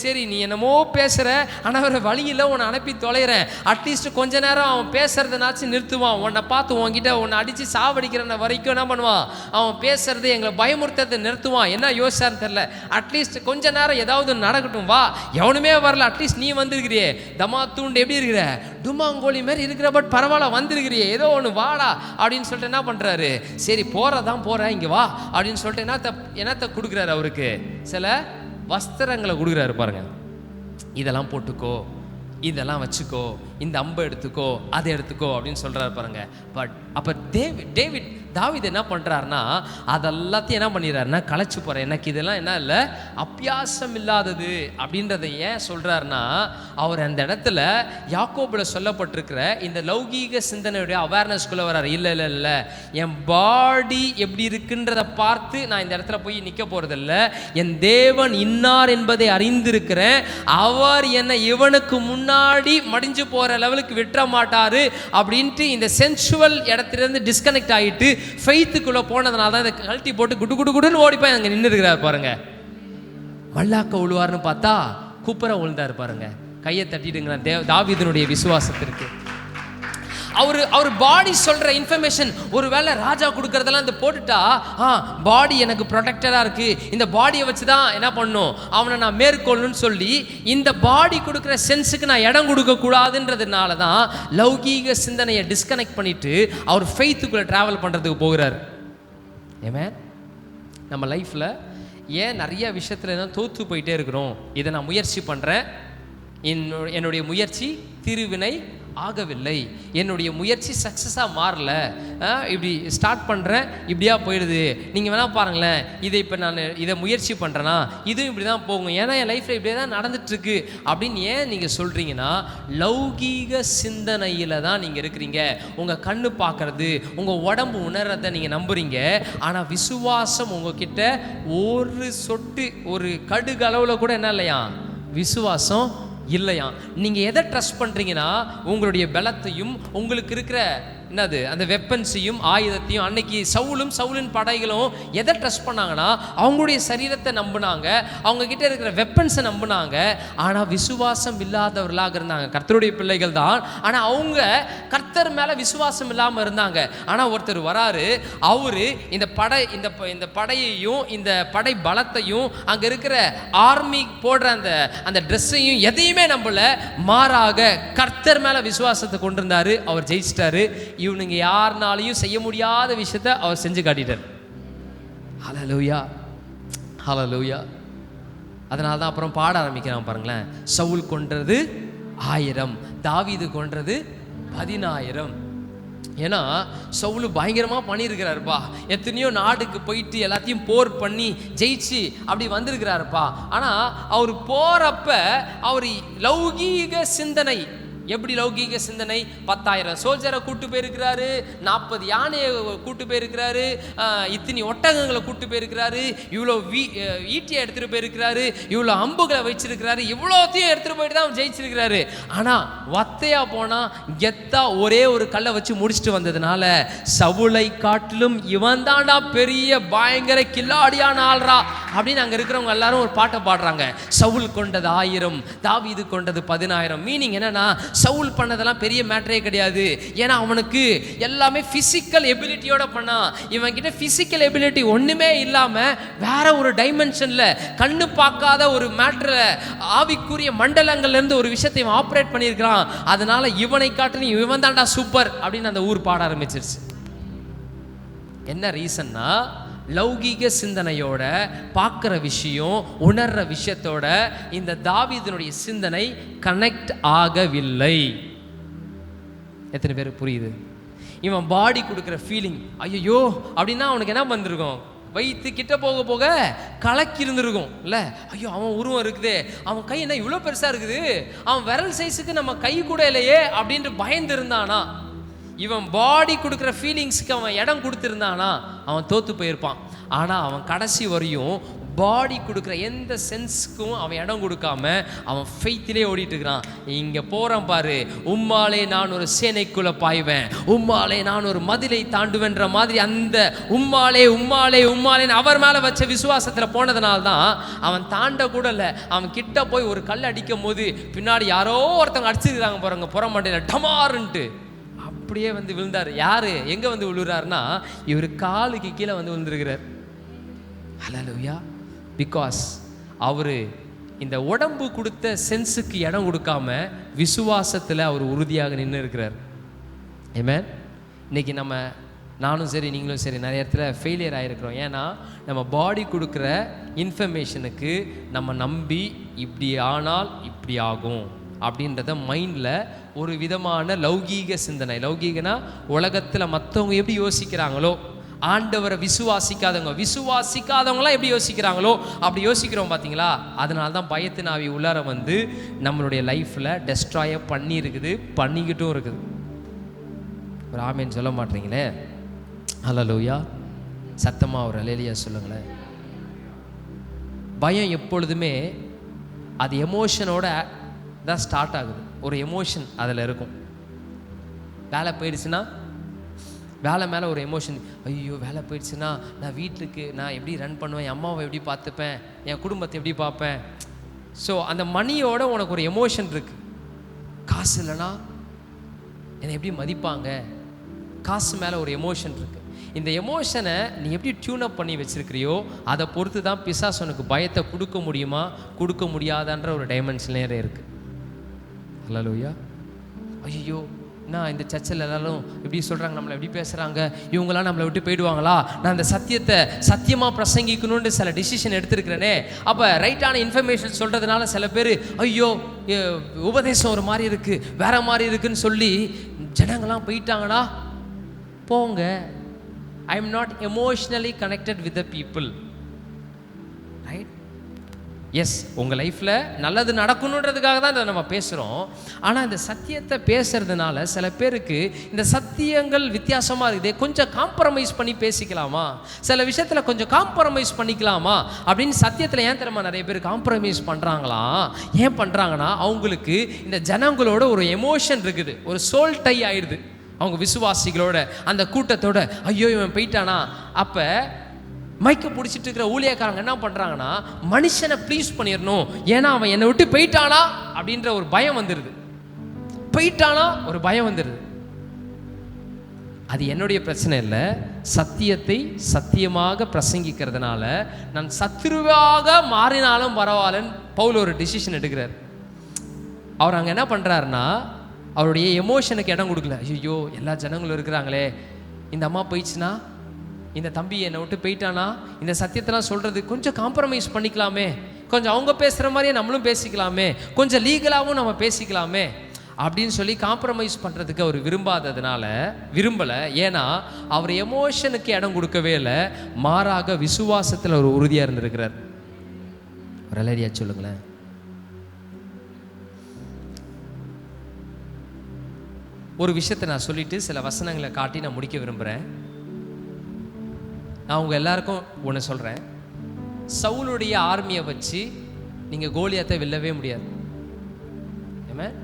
சரி நீ என்னமோ பேசுகிற, ஆனால் வேற வழியில் உன்னை அனுப்பி தொலைகிறேன், அட்லீஸ்ட் கொஞ்ச நேரம் அவன் பேசுறதுனாச்சும் நிறுத்துவான், உன்னை பார்த்து உன்கிட்ட உன்னை அடித்து சாவடிக்கிற வரைக்கும் என்ன பண்ணுவான், அவன் பேசுறது எங்களை பயமுறுத்துறதை நிறுத்துவான். என்ன யோசிச்சான்னு தெரியல, அட்லீஸ்ட் கொஞ்ச நேரம் ஏதாவது நடக்கட்டும், வா, எவனுமே வரல, அட்லீஸ்ட் நீ வந்திருக்கிறியே, தமா தூண்டு எப்படி இருக்கிற, டுமாங்கோலி மாதிரி இருக்கிற, பட் பரவாயில்ல வந்திருக்கிறியே, ஏதோ ஒன்று வாடா அப்படின்னு சொல்லிட்டு என்ன பண்ணுறாரு, சரி போகிறதான் போகிறேன், இங்கே வா அப்படின்னு சொல்லிட்டு என்னத்தை கொடுக்குறாரு, அவருக்கு சில வஸ்திரங்களை கொடுக்குறாரு பாருங்க. இதெல்லாம் போட்டுக்கோ, இதெல்லாம் வச்சுக்கோ, இந்த அம்பை எடுத்துக்கோ, அதை எடுத்துக்கோ அப்படின்னு சொல்றாரு பாருங்க. பட் அப்போ தாவீது என்ன பண்றாருன்னா, அதெல்லாத்தையும் என்ன பண்ணிடுறாருன்னா களைச்சு போறேன், எனக்கு இதெல்லாம் என்ன இல்லை அபியாசம் இல்லாதது அப்படின்றத ஏன் சொல்றாருன்னா, அவர் அந்த இடத்துல யாக்கோபுல சொல்லப்பட்டிருக்கிற இந்த லௌகீக சிந்தனையுடைய அவேர்னஸ்குள்ள வர்றாரு. இல்லை, என் பாடி எப்படி இருக்குன்றத பார்த்து நான் இந்த இடத்துல போய் நிற்க போறதில்ல, என் தேவன் இன்னார் என்பதை அறிந்திருக்கிறேன், அவர் என்னை இவனுக்கு முன்னாடி மடிஞ்சு போற லெவலுக்கு விட்டுற மாட்டாரு அப்படின்ட்டு இந்த சென்சுவல் இடத்திலிருந்து டிஸ்கனெக்ட் ஆகிட்டு ஃபெய்த்துக்குள்ள போனதுனால தான் இதை கழட்டி போட்டு குடு குடு குடுன்னு ஓடிப்போய் அங்கே நின்று இருக்கிறார் பாருங்க. மல்லாக்க உழுவார்னு பார்த்தா கூப்பரை உழுந்தார் பாருங்க. கையை தட்டிடுங்க தாவீதுனுடைய விசுவாசத்திற்கு. அவர் பாடி சொல்ற இன்ஃபர்மேஷன், ஒருவேளை ராஜா கொடுக்கறதெல்லாம் இந்த போட்டுட்டா பாடி எனக்கு ப்ரொடெக்டரா இருக்கு, இந்த பாடியை வச்சு தான் என்ன பண்ணும், அவனை நான் மேற்கொள்ளணும்னு சொல்லி இந்த பாடி கொடுக்குற சென்ஸுக்கு நான் இடம் கொடுக்க கூடாதுன்றதுனால தான் லௌகீக சிந்தனையை டிஸ்கனெக்ட் பண்ணிட்டு அவர் ஃபெய்த்துக்குள்ள டிராவல் பண்றதுக்கு போகிறார். ஏமே நம்ம லைஃப்ல ஏன் நிறைய விஷயத்துல தான் தோற்று போயிட்டே இருக்கிறோம். இதை நான் முயற்சி பண்றேன், என்னுடைய முயற்சி திருவினை ஆகவில்லை, என்னுடைய முயற்சி சக்ஸஸாக மாறல, இப்படி ஸ்டார்ட் பண்ணுறேன் இப்படியா போயிடுது. நீங்கள் வேணால் பாருங்களேன், இப்போ நான் இதை முயற்சி பண்ணுறேன்னா இதுவும் இப்படி தான் போகும், ஏன்னா என் லைஃப்பில் இப்படியே தான் நடந்துட்டுருக்கு அப்படின்னு ஏன் நீங்கள் சொல்கிறீங்கன்னா, லௌகீக சிந்தனையில் தான் நீங்கள் இருக்கிறீங்க. உங்கள் கண்ணு பார்க்குறது, உங்கள் உடம்பு உணர்றதை நீங்கள் நம்புறீங்க. ஆனால் விசுவாசம் உங்ககிட்ட ஒரு சொட்டு, ஒரு கடுகு அளவில் கூட என்ன இல்லையா விசுவாசம் இல்லையா. நீங்க எதை ட்ரஸ்ட் பண்றீங்கன்னா, உங்களுடைய பலத்தையும் உங்களுக்கு இருக்கிற என்னது அந்த வெப்பன்ஸையும் ஆயுதத்தையும். அன்னைக்கு சவுலின் படைகளும் எதை ட்ரஸ்ட் பண்ணாங்கன்னா, அவங்களுடைய சரீரத்தை நம்பினாங்க, அவங்க கிட்ட இருக்கிற வெப்பன்ஸை நம்பினாங்க. ஆனால் விசுவாசம் இல்லாதவர்களாக இருந்தாங்க. கர்த்தருடைய பிள்ளைகள் தான், ஆனால் அவங்க கர்த்தர் மேலே விசுவாசம் இல்லாமல் இருந்தாங்க. ஆனால் ஒருத்தர் வராரு, அவரு இந்த படையையும் இந்த படை பலத்தையும் அங்கே இருக்கிற ஆர்மி போடுற அந்த ட்ரெஸ்ஸையும் எதையுமே நம்பல, மாறாக கர்த்தர் மேலே விசுவாசத்தை கொண்டிருந்தாரு. அவர் ஜெயிச்சிட்டாரு. இவனுங்க யாருனாலையும் செய்ய முடியாத விஷயத்தை அவர் செஞ்சு காட்டிட்டார். ஹல்லேலூயா, ஹல்லேலூயா. அதனால தான் அப்புறம் பாட ஆரம்பிக்கிறான் பாருங்களேன். சவுல் கொன்றது 1000, தாவீது கொன்றது 10000. ஏன்னா சவுல் பயங்கரமாக பண்ணியிருக்கிறாருப்பா, எத்தனையோ நாடுக்கு போயிட்டு எல்லாத்தையும் போர் பண்ணி ஜெயிச்சு அப்படி வந்திருக்கிறாருப்பா. ஆனால் அவர் போகிறப்ப அவர் லௌகீக சிந்தனை, எப்படி லௌகீக சிந்தனை, 10,000 சோல்ஜரை கூட்டு போயிருக்கிறாரு, 40 யானையை கூட்டு போயிருக்கிறாரு, இத்தனை ஒட்டகங்களை கூட்டு போயிருக்கிறாரு, இவ்வளோ ஈட்டியை எடுத்துகிட்டு போயிருக்கிறாரு, இவ்வளோ அம்புகளை வச்சிருக்கிறாரு, இவ்வளோத்தையும் எடுத்துகிட்டு போயிட்டு தான் ஜெயிச்சிருக்கிறாரு. ஆனால் வத்தையா போனால் கெத்தா ஒரே ஒரு கல்லை வச்சு முடிச்சுட்டு வந்ததுனால சவுலை காட்டிலும் இவன் தாண்டா பெரிய பயங்கர கில்லாடியான ஆள்றா அப்படின்னு அங்கே இருக்கிறவங்க எல்லாரும் ஒரு பாட்டை பாடுறாங்க. சவுல் கொண்டது 1000, தாவீது கொண்டது 10000. மீனிங் என்னன்னா, சவுல் பண்ணதெல்லாம் பெரிய மேட்டரே கிடையாது. ஏன்னா அவனுக்கு எல்லாமே பிசிக்கல் எபிலிட்டியோட பண்ணான். இவன் கிட்ட பிசிக்கல் எபிலிட்டி ஒண்ணுமே இல்லாம வேற ஒரு டைமென்ஷன்ல கண்ணு பார்க்காத ஒரு மேட்டர்ல ஆவிக்குரிய மண்டலங்கள்ல இருந்து ஒரு விஷயத்தை இவன் ஆப்ரேட் பண்ணியிருக்கிறான். அதனால இவனை காட்டிலும் இவன் தாண்டா சூப்பர் அப்படின்னு அந்த ஊர் பாட ஆரம்பிச்சிருச்சு. என்ன ரீசன்னா, லௌகீக சிந்தனையோட பார்க்குற விஷயம், உணர்ற விஷயத்தோட இந்த தாவீதினுடைய சிந்தனை கனெக்ட் ஆகவில்லை. எத்தனை பேருக்கு புரியுது? இவன் பாடி கொடுக்குற ஃபீலிங், ஐயோ அப்படின்னா அவனுக்கு என்ன வந்திருக்கும், வயிற்று கிட்ட போக போக கலக்கி இருந்திருக்கும் இல்லை? ஐயோ அவன் உருவம் இருக்குதே, அவன் கை என்ன இவ்வளோ பெருசாக இருக்குது, அவன் விரல் சைஸுக்கு நம்ம கை கூட இல்லையே அப்படின்ட்டு பயந்து இருந்தானா? இவன் பாடி கொடுக்குற ஃபீலிங்ஸுக்கு அவன் இடம் கொடுத்துருந்தானா அவன் தோற்று போயிருப்பான். ஆனால் அவன் கடைசி வரையும் பாடி கொடுக்குற எந்த சென்ஸ்க்கும் அவன் இடம் கொடுக்காம அவன் ஃபெய்த்திலே ஓடிட்டு இருக்கிறான். இங்கே போகிறான் பாரு, உம்மாலே நான் ஒரு சேனைக்குள்ளே பாய்வேன், உம்மாலே நான் ஒரு மதிலை தாண்டுவேன்ற மாதிரி அந்த உம்மாலே உம்மாலே உம்மாலேன்னு அவர் மேலே வச்ச விசுவாசத்தில் போனதுனால்தான் அவன் தாண்ட கூட இல்லை. அவன் கிட்ட போய் ஒரு கல் அடிக்கும் போது பின்னாடி யாரோ ஒருத்தவங்க அடிச்சிருக்கிறாங்க பாருங்க, புறமாண்டையில் டமாருன்ட்டு அப்படியே வந்து விழுந்தார். யாரு எங்கே வந்து விழுறாருன்னா இவர் காலுக்கு கீழே வந்து விழுந்துருக்கிறார். ஹல்லேலூயா. பிகாஸ் அவர் இந்த உடம்பு கொடுத்த சென்ஸுக்கு இடம் கொடுக்காம விசுவாசத்தில் அவர் உறுதியாக நின்று இருக்கிறார். ஆமென். இன்னைக்கு நானும் சரி நீங்களும் சரி நிறைய இடத்துல ஃபெயிலியர் ஆகிருக்கிறோம். ஏன்னா நம்ம பாடி கொடுக்குற இன்ஃபர்மேஷனுக்கு நம்ம நம்பி இப்படி ஆனால் இப்படி ஆகும் அப்படின்றத மைண்டில் ஒரு விதமான லௌகீக சிந்தனை, லௌகீகனா உலகத்தில் மற்றவங்க எப்படி யோசிக்கிறாங்களோ, ஆண்டவரை விசுவாசிக்காதவங்களாம் எப்படி யோசிக்கிறாங்களோ அப்படி யோசிக்கிறோம் பார்த்தீங்களா. அதனால தான் பயத்தின் ஆவி உள்ளார வந்து நம்மளுடைய லைஃப்பில் டெஸ்ட்ராய பண்ணிக்கிட்டும் இருக்குது. ஒரு ஆமேன்னு சொல்ல மாட்டீங்களே. ஹல்லேலூயா. சத்தமாக ஒரு அல்லேலூயா சொல்லுங்களேன். பயம் எப்பொழுதுமே அது எமோஷனோட தான் ஸ்டார்ட் ஆகுது. ஒரு எமோஷன் அதில் இருக்கும். வேலை போயிடுச்சுன்னா வேலை மேலே ஒரு எமோஷன், ஐயோ வேலை போயிடுச்சுன்னா நான் வீட்டுக்கு நான் எப்படி ரன் பண்ணுவேன், என் அம்மாவை எப்படி பார்த்துப்பேன், என் குடும்பத்தை எப்படி பார்ப்பேன். ஸோ அந்த மணியோட உனக்கு ஒரு எமோஷன் இருக்குது. காசு இல்லைன்னா என்னை எப்படி மதிப்பாங்க, காசு மேலே ஒரு எமோஷன் இருக்குது. இந்த எமோஷனை நீ எப்படி டியூனப் பண்ணி வச்சுருக்கிறியோ அதை பொறுத்து தான் பிசாசு உனக்கு பயத்தை கொடுக்க முடியுமா கொடுக்க முடியாதான்ற ஒரு டைமென்ஷன்லேயே இருக்குது. ஹல்லேலூயா. ஐயோ நான் இந்த சர்ச்சில் எல்லாரும் எப்படி சொல்கிறாங்க, நம்மளை எப்படி பேசுகிறாங்க, இவங்களாம் நம்மளை விட்டு போயிடுவாங்களா, நான் இந்த சத்தியத்தை சத்தியமாக பிரசங்கிக்கணும்னு சில டிசிஷன் எடுத்துருக்கிறேனே. அப்போ ரைட்டான இன்ஃபர்மேஷன் சொல்கிறதுனால சில பேர் ஐயோ உபதேசம் ஒரு மாதிரி இருக்குது வேற மாதிரி இருக்குன்னு சொல்லி ஜனங்கள்லாம் போயிட்டாங்கன்னா போங்க. I am not emotionally connected with the people. Right? Yes, உங்கள் லைஃப்பில் நல்லது நடக்கணுன்றதுக்காக தான் இதை நம்ம பேசுகிறோம். ஆனால் இந்த சத்தியத்தை பேசுறதுனால சில பேருக்கு இந்த சத்தியங்கள் வித்தியாசமாக இருக்குது, கொஞ்சம் காம்ப்ரமைஸ் பண்ணி பேசிக்கலாமா, சில விஷயத்தில் கொஞ்சம் காம்ப்ரமைஸ் பண்ணிக்கலாமா அப்படின்னு சத்தியத்தில் ஏன் தெரியுமா நிறைய பேர் காம்ப்ரமைஸ் பண்ணுறாங்களாம். ஏன் பண்ணுறாங்கன்னா அவங்களுக்கு இந்த ஜனங்களோட ஒரு எமோஷன் இருக்குது, ஒரு சோல் டை ஆயிடுது. அவங்க விசுவாசிகளோட அந்த கூட்டத்தோட ஐயோ இவன் போயிட்டானா. அப்போ மைக்க பிடிச்சிட்டு இருக்கிற ஊழியக்காரங்க என்ன பண்ணுறாங்கன்னா மனுஷனை ப்ளீஸ் பண்ணிடணும், ஏன்னா அவன் என்னை விட்டு போயிட்டானா அப்படின்ற ஒரு பயம் வந்துடுது. போயிட்டானா ஒரு பயம் வந்துடுது. அது என்னுடைய பிரச்சனை இல்லை. சத்தியத்தை சத்தியமாக பிரசங்கிக்கிறதுனால நான் சத்துருவாக மாறினாலும் பரவாயில்லன்னு பவுல் ஒரு டிசிஷன் எடுக்கிறார். அவர் அங்கே என்ன பண்ணுறாருன்னா அவருடைய எமோஷனுக்கு இடம் கொடுக்கல. ஐயோ எல்லா ஜனங்களும் இருக்கிறாங்களே, இந்த அம்மா போயிடுச்சுன்னா, இந்த தம்பி என்னை விட்டு போயிட்டானா, இந்த சத்தியத்தெல்லாம் சொல்கிறது கொஞ்சம் காம்ப்ரமைஸ் பண்ணிக்கலாமே, கொஞ்சம் அவங்க பேசுகிற மாதிரியே நம்மளும் பேசிக்கலாமே, கொஞ்சம் லீகலாகவும் நம்ம பேசிக்கலாமே அப்படின்னு சொல்லி காம்ப்ரமைஸ் பண்ணுறதுக்கு அவர் விரும்பலை. ஏன்னா அவர் எமோஷனுக்கு இடம் கொடுக்கவே இல்லை, மாறாக விசுவாசத்தில் ஒரு உறுதியாக இருந்திருக்கிறார். ஒரு அல்லேலூயா சொல்லுங்களேன். ஒரு விஷயத்தை நான் சொல்லிட்டு சில வசனங்களை காட்டி நான் முடிக்க விரும்புகிறேன். நான் உங்கள் எல்லாருக்கும் ஒன்று சொல்கிறேன். சவுலுடைய ஆர்மியை வச்சு நீங்கள் கோலியாத்தை வெல்லவே முடியாது. ஆமென்.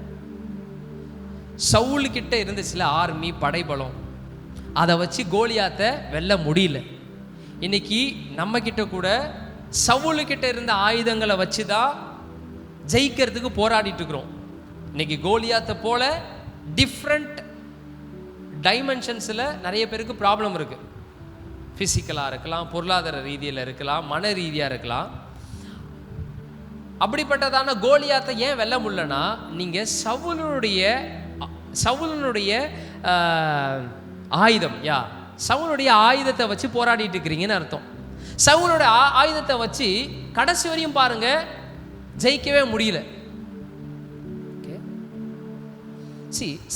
சவுலுக்கிட்ட இருந்துச்சுல ஆர்மி படைபலம், அதை வச்சு கோலியாத்தை வெல்ல முடியல. இன்னைக்கு நம்ம கிட்ட கூட சவுலுக்கிட்ட இருந்த ஆயுதங்களை வச்சு தான் ஜெயிக்கிறதுக்கு போராடிட்டு இருக்கிறோம். இன்னைக்கு கோலியாத்தை போல டிஃப்ரெண்ட் டைமென்ஷன்ஸில் நிறைய பேருக்கு ப்ராப்ளம் இருக்குது. ஃபிசிக்கலாக இருக்கலாம், பொருளாதார ரீதியில் இருக்கலாம், மன ரீதியாக இருக்கலாம். அப்படிப்பட்டதான கோலியாத்தை ஏன் வெல்ல முடியலன்னா நீங்கள் சவுலுடைய ஆயுதம் சவுலுடைய ஆயுதத்தை வச்சு போராடிட்டு இருக்கிறீங்கன்னு அர்த்தம். சவுலோட ஆயுதத்தை வச்சு கடைசி வரையும் பாருங்க ஜெயிக்கவே முடியல.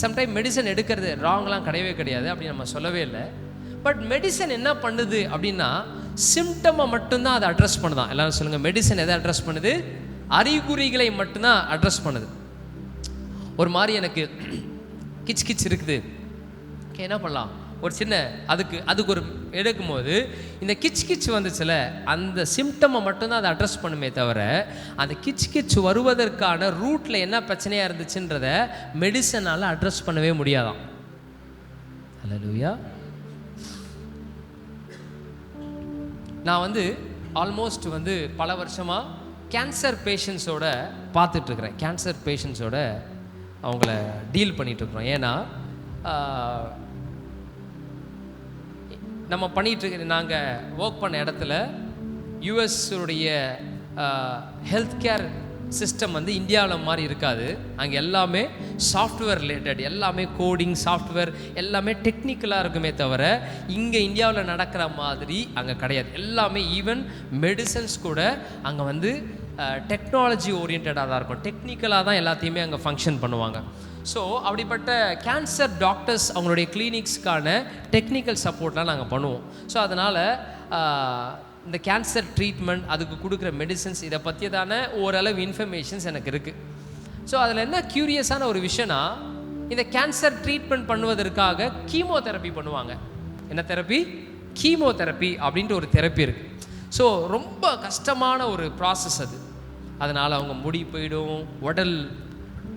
சம்டைம் மெடிசன் எடுக்கிறது ராங்லாம் கிடையவே கிடையாது, அப்படி நம்ம சொல்லவே இல்லை. பட் மெடிசன் என்ன பண்ணுது அப்படின்னா சிம்டமை மட்டும்தான் அதை அட்ரஸ் பண்ணுதான். எல்லாரும் சொல்லுங்க, மெடிசன் எதை அட்ரஸ் பண்ணுது? அறிகுறிகளை மட்டும்தான் அட்ரஸ் பண்ணுது. ஒரு மாதிரி எனக்கு கிச் கிச் இருக்குது, என்ன பண்ணலாம், ஒரு சின்ன அதுக்கு ஒரு எடுக்கும்போது இந்த கிச்சு வந்துச்சுல, அந்த சிம்டமை மட்டும்தான் அதை அட்ரஸ் பண்ணுமே தவிர, அந்த கிச்சு வருவதற்கான ரூட்டில் என்ன பிரச்சனையாக இருந்துச்சுன்றத மெடிசனால் அட்ரஸ் பண்ணவே முடியாதான். ஹல்லேலூயா. நான் ஆல்மோஸ்ட் பல வருஷமாக கேன்சர் பேஷண்ட்ஸோட பார்த்துட்ருக்குறேன். கேன்சர் பேஷண்ட்ஸோட அவங்கள டீல் பண்ணிகிட்ருக்குறோம். ஏன்னா நம்ம பண்ணிகிட்ருக்க, நாங்கள் ஒர்க் பண்ண இடத்துல யூஎஸ்ஸுடைய ஹெல்த் கேர் சிஸ்டம் இந்தியாவில் மாதிரி இருக்காது. அங்கே எல்லாமே சாஃப்ட்வேர் ரிலேட்டட், எல்லாமே கோடிங் சாஃப்ட்வேர் எல்லாமே டெக்னிக்கலாக இருக்குமே தவிர, இங்கே இந்தியாவில் நடக்கிற மாதிரி அங்கே கிடையாது. எல்லாமே ஈவன் மெடிசன்ஸ் கூட அங்கே டெக்னாலஜி ஓரியன்டாக தான் இருக்கும். டெக்னிக்கலாக தான் எல்லாத்தையுமே அங்கே ஃபங்க்ஷன் பண்ணுவாங்க. ஸோ அப்படிப்பட்ட கேன்சர் டாக்டர்ஸ் அவங்களுடைய கிளினிக்ஸ்க்கான டெக்னிக்கல் சப்போர்ட்லாம் நாங்கள் பண்ணுவோம். ஸோ அதனால் இந்த கேன்சர் ட்ரீட்மெண்ட், அதுக்கு கொடுக்குற மெடிசன்ஸ், இதை பற்றியதான ஓரளவு இன்ஃபர்மேஷன்ஸ் எனக்கு இருக்குது. ஸோ அதில் என்ன க்யூரியஸான ஒரு விஷயம்னா, இந்த கேன்சர் ட்ரீட்மெண்ட் பண்ணுவதற்காக கீமோதெரப்பி பண்ணுவாங்க. என்ன தெரப்பி? கீமோதெரப்பி அப்படின்ட்டு ஒரு தெரப்பி இருக்குது. ஸோ ரொம்ப கஷ்டமான ஒரு ப்ராசஸ் அது. அதனால் அவங்க முடி போயிடும், உடல்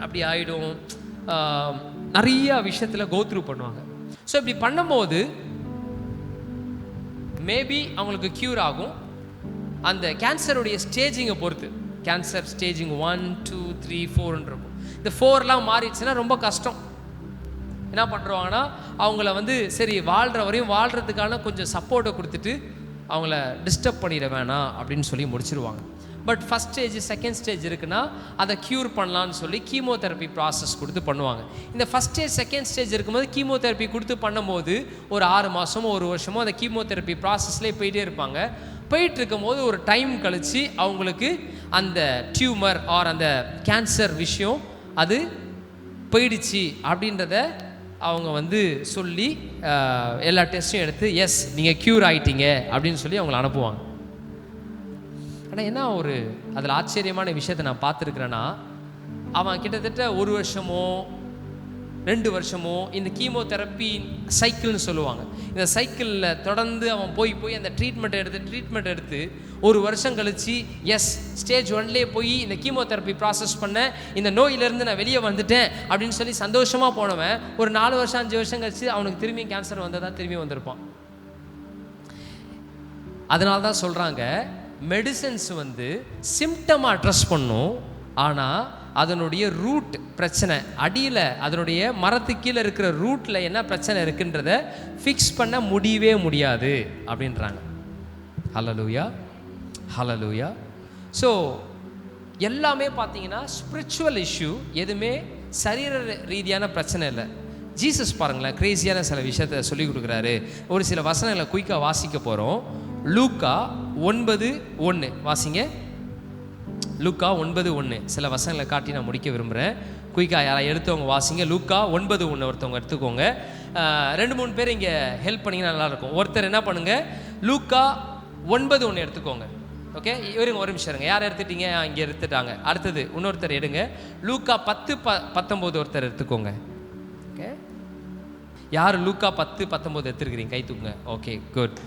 அப்படி ஆகிடும், நிறைய விஷயத்தில் கோத்ரூ பண்ணுவாங்க. ஸோ இப்படி பண்ணும்போது மேபி அவங்களுக்கு க்யூர் ஆகும். அந்த கேன்சருடைய ஸ்டேஜிங்கை பொறுத்து, கேன்சர் ஸ்டேஜிங் 1, 2, 3, 4 இருக்கும். இந்த 4லாம் மாறிடுச்சுன்னா ரொம்ப கஷ்டம். என்ன பண்ணுறாங்கன்னா, அவங்கள சரி வாழ்கிற வரையும் வாழ்கிறதுக்கான கொஞ்சம் சப்போர்ட்டை கொடுத்துட்டு அவங்கள டிஸ்டர்ப் பண்ணிட வேணாம் அப்படின்னு சொல்லி முடிச்சிருவாங்க. But first stage, second stage இருக்குன்னா அதை க்யூர் பண்ணலான்னு சொல்லி கீமோதெரப்பி ப்ராசஸ் கொடுத்து பண்ணுவாங்க. இந்த ஃபஸ்ட் ஸ்டேஜ், செகண்ட் ஸ்டேஜ் இருக்கும்போது கீமோதெரப்பி கொடுத்து பண்ணும்போது ஒரு 6 மாதமோ 1 வருஷமோ அந்த கீமோதெரப்பி ப்ராசஸ்லேயே போயிட்டே இருப்பாங்க. போயிட்டு இருக்கும்போது ஒரு டைம் கழித்து அவங்களுக்கு அந்த டியூமர் ஆர் அந்த கேன்சர் விஷயம் அது போயிடுச்சு அப்படின்றத அவங்க சொல்லி எல்லா டெஸ்ட்டும் எடுத்து எஸ் நீங்கள் க்யூர் ஆகிட்டீங்க அப்படின்னு சொல்லி அவங்கள அனுப்புவாங்க. ஆனால் என்ன ஒரு அதில் ஆச்சரியமான விஷயத்தை நான் பார்த்துருக்குறேன்னா, அவன் கிட்டத்தட்ட 1 வருஷமோ 2 வருஷமோ இந்த கீமோதெரப்பி சைக்கிள்னு சொல்லுவாங்க. இந்த சைக்கிளில் தொடர்ந்து அவன் போய் அந்த ட்ரீட்மெண்ட் எடுத்து 1 வருஷம் கழித்து எஸ் ஸ்டேஜ் 1லேயே போய் இந்த கீமோதெரப்பி ப்ராசஸ் பண்ண, இந்த நோயிலேருந்து நான் வெளியே வந்துட்டேன் அப்படின்னு சொல்லி சந்தோஷமாக போனவன் ஒரு 4 வருஷம் 5 வருஷம் கழித்து அவனுக்கு திரும்பி கேன்சர் திரும்பி வந்திருப்பான். அதனால தான் சொல்கிறாங்க, மெடிசன்ஸ் சிம்டமாக அட்ரஸ் பண்ணும், ஆனால் அதனுடைய ரூட் பிரச்சனை, அடியில் அதனுடைய மரத்துக்கு கீழே இருக்கிற ரூட்டில் என்ன பிரச்சனை இருக்குன்றத ஃபிக்ஸ் பண்ண முடியவே முடியாது அப்படின்றாங்க. ஹல்லேலூயா, ஹல்லேலூயா. ஸோ எல்லாமே பார்த்தீங்கன்னா ஸ்பிரிச்சுவல் இஷ்யூ, எதுவுமே சரீர ரீதியான பிரச்சனை இல்லை. ஜீசஸ் பாருங்களேன், கிரேசியான சில விஷயத்தை சொல்லி கொடுக்குறாரு. ஒரு சில வசனங்களை குயிக்காக வாசிக்க போகிறோம். லூக்கா 9:1 வாசிங்க. லூக்கா 9:1 சில வசனங்களை காட்டி நான் முடிக்க விரும்புகிறேன். குயிக்காக யாராவது எடுத்தவங்க வாசிங்க. லூக்கா 9:1 ஒருத்தவங்க எடுத்துக்கோங்க. 2-3 பேர் இங்கே ஹெல்ப் பண்ணிங்கன்னா நல்லாயிருக்கும். ஒருத்தர் என்ன பண்ணுங்கள், லூக்கா 9:1 எடுத்துக்கோங்க. ஓகே, இவருங்க ஒரு நிமிஷம் இருங்க. யார் எடுத்துட்டீங்க? இங்கே எடுத்துட்டாங்க. அடுத்தது இன்னொருத்தர் எடுங்க. லூக்கா 10:19 ஒருத்தர் எடுத்துக்கோங்க. ஓகே, யார் லூக்கா 10:19 எடுத்துருக்கிறீங்க? கை தூக்குங்க. Okay, good.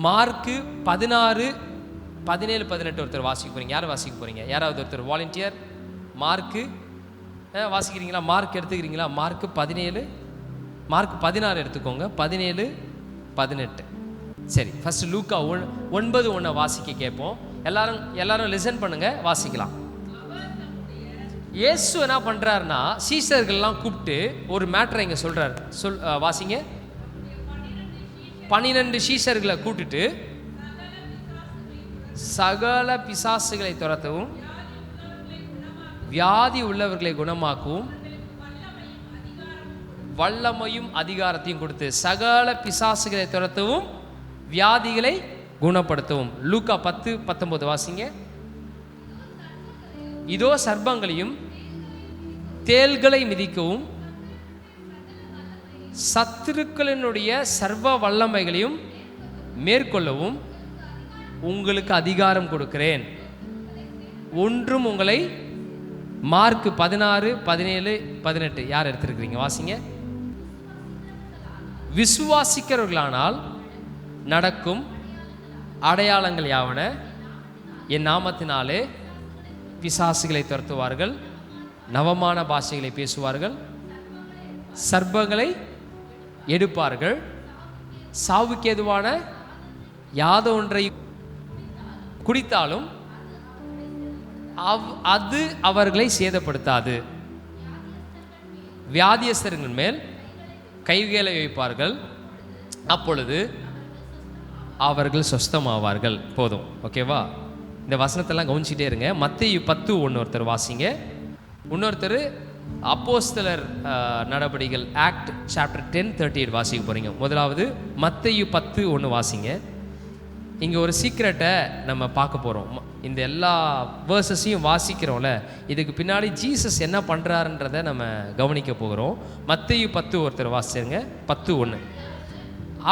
மார்க்கு 16:17-18 ஒருத்தர் வாசிக்க போகிறீங்க. யார் வாசிக்க போகிறீங்க? யாராவது ஒருத்தர் வாலண்டியர். மார்க்கு வாசிக்கிறீங்களா? மார்க் எடுத்துக்கிறீங்களா? மார்க்கு 16 எடுத்துக்கோங்க. 17-18. சரி, ஃபஸ்ட்டு லூக்கா 9:1 வாசிக்க கேட்போம். எல்லாரும் லிசன் பண்ணுங்க, வாசிக்கலாம். இயேசு என்ன பண்ணுறாருன்னா, சீஷர்கள்லாம் கூப்பிட்டு ஒரு மேட்டரை இங்கே சொல்கிறார். வாசிங்க. 12 சீஷர்களை கூப்பிட்டுட்டு சகல பிசாசுகளை துரத்தவும், வியாதி உள்ளவர்களை குணமாக்கவும் வல்லமையும் அதிகாரத்தையும் கொடுத்து, சகல பிசாசுகளை துரத்தவும் வியாதிகளை குணப்படுத்தவும். லூக்கா 10:19 வாசிங்க. இதோ சர்ப்பங்களையும் தேள்களை மிதிக்கவும் சத்துருக்களினுடைய சர்வ வல்லமைகளையும் மேற்கொள்ளவும் உங்களுக்கு அதிகாரம் கொடுக்கிறேன், ஒன்றும் உங்களை. மார்க் 16:17-18 யார் எடுத்திருக்கிறீங்க? வாசிங்க. விசுவாசிக்கிறவர்களானால் நடக்கும் அடையாளங்கள் யாவன, என் நாமத்தினாலே பிசாசுகளை துரத்துவார்கள், நவமான பாஷைகளை பேசுவார்கள், சர்ப்பங்களை எடுப்பார்கள், சாவுக்கு ஏதுவான யாதொன்றை குடித்தாலும் அது அவர்களை சேதப்படுத்தாது. வியாதியஸ்தர்கள் மேல் கைகளை வைப்பார்கள், அப்பொழுது அவர்கள் சொஸ்தமாவார்கள். போதும், ஓகேவா? இந்த வசனத்தெல்லாம் கவனிச்சிட்டே இருங்க. மத்தேயு 10:1 ஒருத்தர் வாசிங்க. இன்னொருத்தர் அப்போஸ்தலர் நடபடிகள் ஆக்ட் சாப்டர் 10:38 வாசிக்க போறீங்க. முதலாவது மத்தேயு 10:1 வாசிங்க. இங்கே ஒரு சீக்ரெட்டை நம்ம பார்க்க போகிறோம். இந்த எல்லா வேர்சஸையும் வாசிக்கிறோம்ல, இதுக்கு பின்னாடி ஜீசஸ் என்ன பண்ணுறாருன்றதை நம்ம கவனிக்க போகிறோம். மத்தேயு 10 ஒருத்தர் வாசிச்சுங்க. 10:1.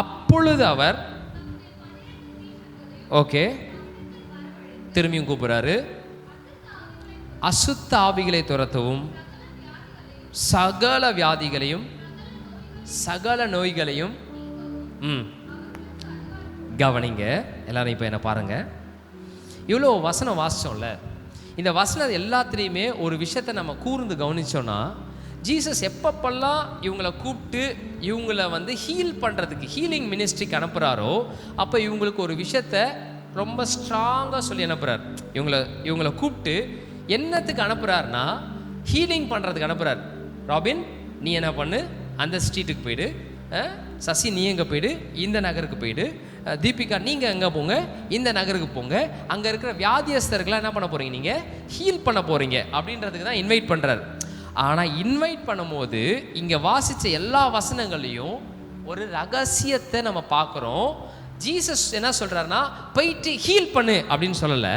அப்பொழுது அவர், ஓகே, திரும்பியும் கூப்பிடுறாரு, அசுத்த ஆவிகளை துரத்தவும் சகல வியாதிகளையும் சகல நோய்களையும் கவனிங்க. எல்லாரும் இப்போ என்ன பாருங்க, இவ்வளோ வசனம் வாசிச்சோம்ல, இந்த வசனம் எல்லாத்துலேயுமே ஒரு விஷயத்தை நம்ம கூர்ந்து கவனிச்சோன்னா, ஜீசஸ் எப்பப்பெல்லாம் இவங்களை கூப்பிட்டு இவங்களை ஹீல் பண்ணுறதுக்கு, ஹீலிங் மினிஸ்ட்ரிக்கு அனுப்புகிறாரோ, அப்போ இவங்களுக்கு ஒரு விஷயத்தை ரொம்ப ஸ்ட்ராங்காக சொல்லி அனுப்புகிறார். இவங்களை கூப்பிட்டு என்னத்துக்கு அனுப்புகிறாருன்னா, ஹீலிங் பண்ணுறதுக்கு அனுப்புகிறார். ராபின், நீ என்ன பண்ணு, அந்த ஸ்ட்ரீட்டுக்கு போயிடு, சசி நீ எங்கே போயிடு, இந்த நகருக்கு போயிடு, தீபிகா நீங்கள் எங்கே போங்க, இந்த நகருக்கு போங்க, அங்கே இருக்கிற வியாதியஸ்தர்களாக என்ன பண்ண போகிறீங்க, நீங்கள் ஹீல் பண்ண போகிறீங்க அப்படின்றதுக்கு தான் இன்வைட் பண்ணுறாரு. ஆனால் இன்வைட் பண்ணும்போது இங்கே வாசித்த எல்லா வசனங்களையும் ஒரு ரகசியத்தை நம்ம பார்க்குறோம். ஜீசஸ் என்ன சொல்கிறாருன்னா, போயிட்டு ஹீல் பண்ணு அப்படின்னு சொல்லலை,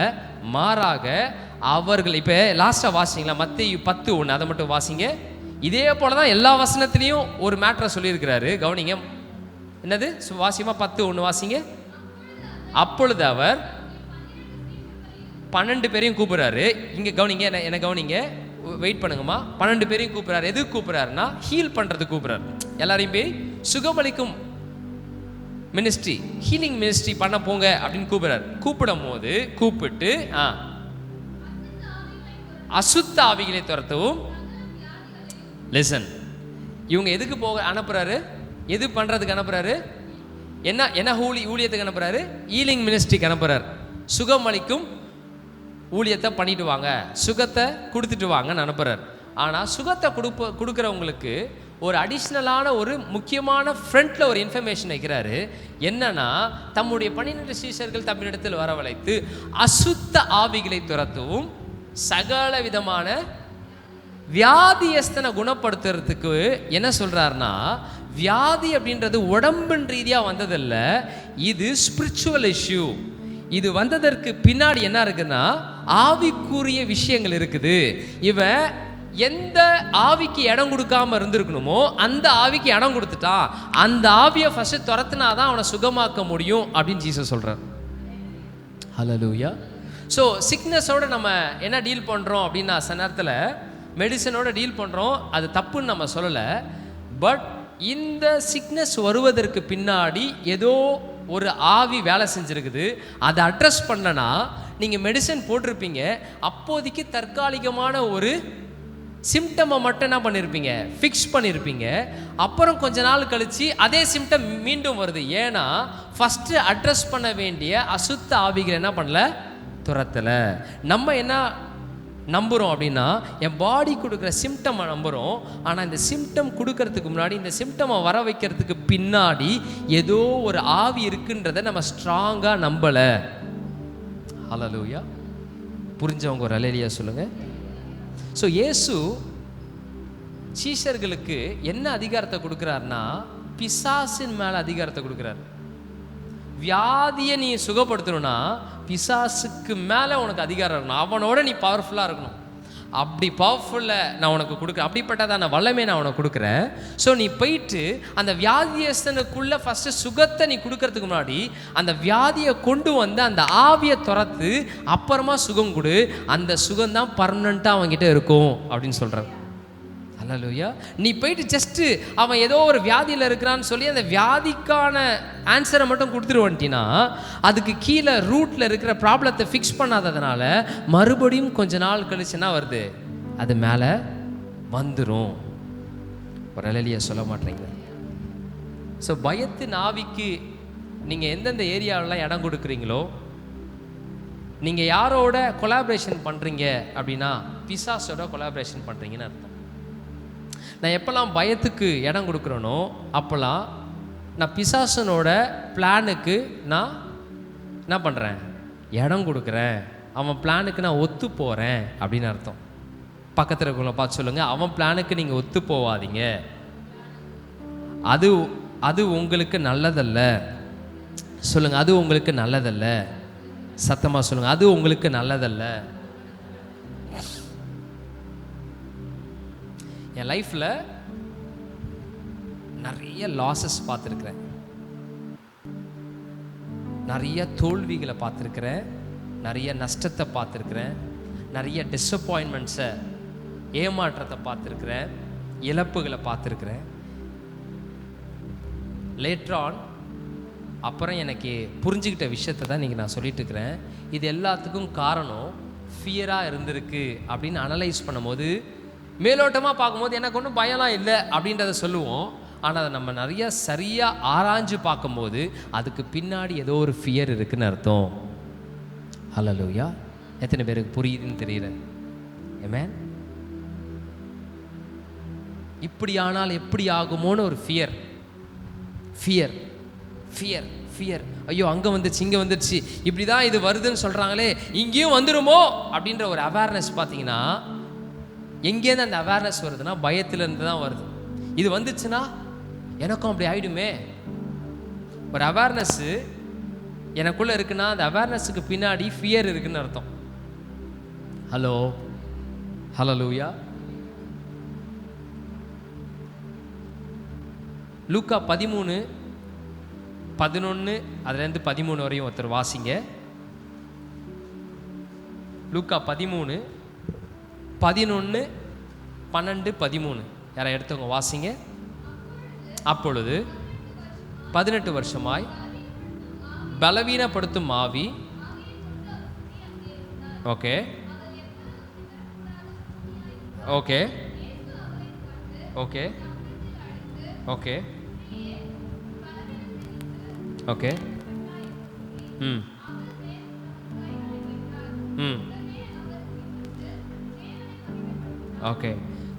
மாறாக அவர்கள், இப்போ லாஸ்ட்டாக வாசிங்களா, மத்தேயு 10:1 அதை மட்டும் வாசிங்க. இதே போல தான் எல்லா வசனத்துலேயும் ஒரு மேட்ரை சொல்லியிருக்கிறாரு. கவனிங்க, என்னது வாசியமா 10:1 வாசிங்க. அப்பொழுது அவர் 12 பேரையும் கூப்பிடுறாரு. இங்கே கவனிங்க, என்ன கவனிங்க, வெயிட் பண்ணுங்கம்மா. 12 பேரையும் கூப்பிடுறாரு. எதுக்கு கூப்பிடுறாருன்னா, ஹீல் பண்ணுறதுக்கு கூப்பிடுறாரு. எல்லாரையும் போய் சுகமளிக்கும் மினிஸ்ட்ரி, ஹீலிங் மினிஸ்ட்ரி பண்ண போங்க அப்படின்னு கூப்பிடுறாரு. கூப்பிட்டு அசுத்த ஆவிகளை துரத்தவும், லிசன், இவங்க எதுக்கு போக அனுப்புறாரு, எது பண்றதுக்கு அனுப்புறாரு, என்ன ஊழியத்துக்கு அனுப்புறாரு, ஹீலிங் மினிஸ்ட்ரிக்கு அனுப்புறாரு. சுகம் அளிக்கும் ஊழியத்தை பண்ணிட்டு வாங்க, சுகத்தை கொடுத்துட்டு வாங்கன்னு அனுப்புறாரு. ஆனால் சுகத்தை கொடுக்குறவங்களுக்கு ஒரு அடிஷ்னலான ஒரு முக்கியமான ஃப்ரண்ட்ல ஒரு இன்ஃபர்மேஷன் வைக்கிறாரு. என்னன்னா, தம்முடைய 12 சீஷர்கள் தம்மிடத்தில் வரவழைத்து அசுத்த ஆவிகளை துரத்தவும் சகல விதமான வியாதியஸ்தனை குணப்படுத்துறதுக்கு என்ன சொல்றாருன்னா, வியாதி அப்படின்றது உடம்பின் ரீதியாக வந்ததில்ல, இது ஸ்பிரிச்சுவல் இஷ்யூ. இது வந்ததற்கு பின்னாடி என்ன இருக்குன்னா, ஆவிக்குரிய விஷயங்கள் இருக்குது. இவன் எந்த ஆவிக்கு இடம் கொடுக்காம இருந்திருக்கணுமோ அந்த ஆவிக்கு இடம் கொடுத்துட்டான். அந்த ஆவியை ஃபர்ஸ்ட் துரத்துனாதான் அவனை சுகமாக்க முடியும் அப்படின்னு ஜீசஸ் சொல்றார். ஹல்லேலூயா. ஸோ சிக்னஸோட நம்ம என்ன டீல் பண்ணுறோம் அப்படின்னா, சில நேரத்தில் மெடிசனோட டீல் பண்ணுறோம், அது தப்புன்னு நம்ம சொல்லலை. பட் இந்த சிக்னஸ் வருவதற்கு பின்னாடி ஏதோ ஒரு ஆவி வேலை செஞ்சுருக்குது. அதை அட்ரஸ் பண்ணனா நீங்கள் மெடிசன் போட்டிருப்பீங்க, அப்போதைக்கு தற்காலிகமான ஒரு சிம்டமை மட்டும் என்ன பண்ணியிருப்பீங்க, ஃபிக்ஸ் பண்ணியிருப்பீங்க. அப்புறம் கொஞ்ச நாள் கழித்து அதே சிம்டம் மீண்டும் வருது. ஏன்னா ஃபஸ்ட்டு அட்ரஸ் பண்ண வேண்டிய அசுத்த ஆவிகள் என்ன பண்ணல, துரத்தலை. நம்ம என்ன நம்புகிறோம் அப்படின்னா, என் பாடி கொடுக்குற சிம்டம் நம்புகிறோம். ஆனால் இந்த சிம்டம் கொடுக்கறதுக்கு முன்னாடி, இந்த சிம்டமை வர வைக்கிறதுக்கு பின்னாடி ஏதோ ஒரு ஆவி இருக்குன்றதை நம்ம ஸ்ட்ராங்காக நம்பலை. ஹல்லேலூயா. புரிஞ்சவங்க ஒரு அல்லேலூயா சொல்லுங்கள். ஸோ இயேசு சீஷர்களுக்கு என்ன அதிகாரத்தை கொடுக்குறாருன்னா, பிசாசின் மேலே அதிகாரத்தை கொடுக்குறாரு. வியாதியை நீ சுகப்படுத்தணும்னா பிசாசுக்கு மேலே உனக்கு அதிகாரம் இருக்கணும், அவனோட நீ பவர்ஃபுல்லாக இருக்கணும். அப்படி பவர்ஃபுல்லை நான் உனக்கு கொடுக்குறேன், அப்படிப்பட்டதான வல்லமை நான் உனக்கு கொடுக்குறேன். ஸோ நீ போயிட்டு அந்த வியாதியஸ்தனுக்குள்ளே ஃபஸ்ட்டு சுகத்தை நீ கொடுக்கறதுக்கு முன்னாடி அந்த வியாதியை கொண்டு வந்து அந்த ஆவியை துரத்து, அப்புறமா சுகம் கொடு. அந்த சுகம்தான் பர்மனண்ட்டாக அவங்ககிட்ட இருக்கும் அப்படின்னு சொல்கிறார். அல்லேலூயா. நீ போயிட்டு ஜஸ்ட்டு அவன் ஏதோ ஒரு வியாதியில் இருக்கிறான்னு சொல்லி அந்த வியாதிக்கான ஆன்சரை மட்டும் கொடுத்துருவன்ட்டினா, அதுக்கு கீழே ரூட்டில் இருக்கிற ப்ராப்ளத்தை ஃபிக்ஸ் பண்ணாததுனால மறுபடியும் கொஞ்ச நாள் கழிச்சுன்னா வருது, அது மேலே வந்துடும். ஒரு அலையிலியா சொல்ல மாட்டேங்க. ஸோ பயத்தின் ஆவிக்கு நீங்கள் எந்தெந்த ஏரியாவெலாம் இடம் கொடுக்குறீங்களோ, நீங்கள் யாரோட கொலாபரேஷன் பண்ணுறீங்க அப்படின்னா பிசாசோட கொலாபரேஷன் பண்ணுறீங்கன்னு அர்த்தம். நான் எப்போல்லாம் பயத்துக்கு இடம் கொடுக்குறேனோ அப்போல்லாம் நான் பிசாசனோட பிளானுக்கு நான் என்ன பண்ணுறேன், இடம் கொடுக்குறேன். அவன் பிளானுக்கு நான் ஒத்து போகிறேன் அப்படின்னு அர்த்தம். பக்கத்தில் இருக்கிறவங்கள பார்த்து சொல்லுங்கள், அவன் பிளானுக்கு நீங்கள் ஒத்து போவாதீங்க, அது உங்களுக்கு நல்லதல்ல. சொல்லுங்கள், அது உங்களுக்கு நல்லதல்ல. சத்தமாக சொல்லுங்கள், அது உங்களுக்கு நல்லதல்ல. என் லைஃப்பில் நிறைய லாஸஸ் பார்த்துருக்குறேன், நிறைய தோல்விகளை பார்த்துருக்குறேன், நிறைய நஷ்டத்தை பார்த்துருக்குறேன், நிறைய டிஸப்பாயின்மெண்ட்ஸை, ஏமாற்றத்தை பார்த்துருக்குறேன், இழப்புகளை பார்த்துருக்குறேன். லேட்டர் ஆன் அப்புறம் எனக்கு புரிஞ்சுக்கிட்ட விஷயத்தை தான் இன்றைக்கி நான் சொல்லிட்டு இருக்கிறேன். இது எல்லாத்துக்கும் காரணம் ஃபியராக இருந்திருக்கு அப்படின்னு அனலைஸ் பண்ணும்போது, மேலோட்டமாக பார்க்கும்போது எனக்கு ஒன்றும் பயம்லாம் இல்லை அப்படின்றத சொல்லுவோம். ஆனால் அதை நம்ம நிறைய சரியாக ஆராய்ஞ்சு பார்க்கும்போது அதுக்கு பின்னாடி ஏதோ ஒரு ஃபியர் இருக்குதுன்னு அர்த்தம். ஹல்லேலூயா. எத்தனை பேருக்கு புரியுதுன்னு தெரியல? ஆமென். இப்படி ஆனால் எப்படி ஆகுமோன்னு ஒரு ஃபியர் ஃபியர் ஃபியர் ஃபியர். ஐயோ அங்கே வந்துடுச்சு, இங்கே வந்துடுச்சு, இப்படி தான் இது வருதுன்னு சொல்கிறாங்களே, இங்கேயும் வந்துடுமோ அப்படின்ற ஒரு அவேர்னஸ். பார்த்தீங்கன்னா எங்கேருந்து அந்த அவேர்னஸ் வருதுன்னா பயத்திலேருந்து தான் வருது. இது வந்துச்சுன்னா எனக்கும் அப்படி ஆகிடுமே. ஒரு அவேர்னஸ்ஸு எனக்குள்ளே இருக்குன்னா அந்த அவேர்னஸுக்கு பின்னாடி ஃபியர் இருக்குன்னு அர்த்தம். ஹலோ, ஹல்லேலூயா. லூக்கா 13:11 அதுலேருந்து 13 வரையும் ஒருத்தர் வாசிங்க. லூக்கா 13:11, 12, 13 யாரை எடுத்தவங்க வாசிங்க. அப்பொழுது 18 வருஷமாய் பலவீனப்படுத்தும் ஆவி, okay okay okay okay okay okay.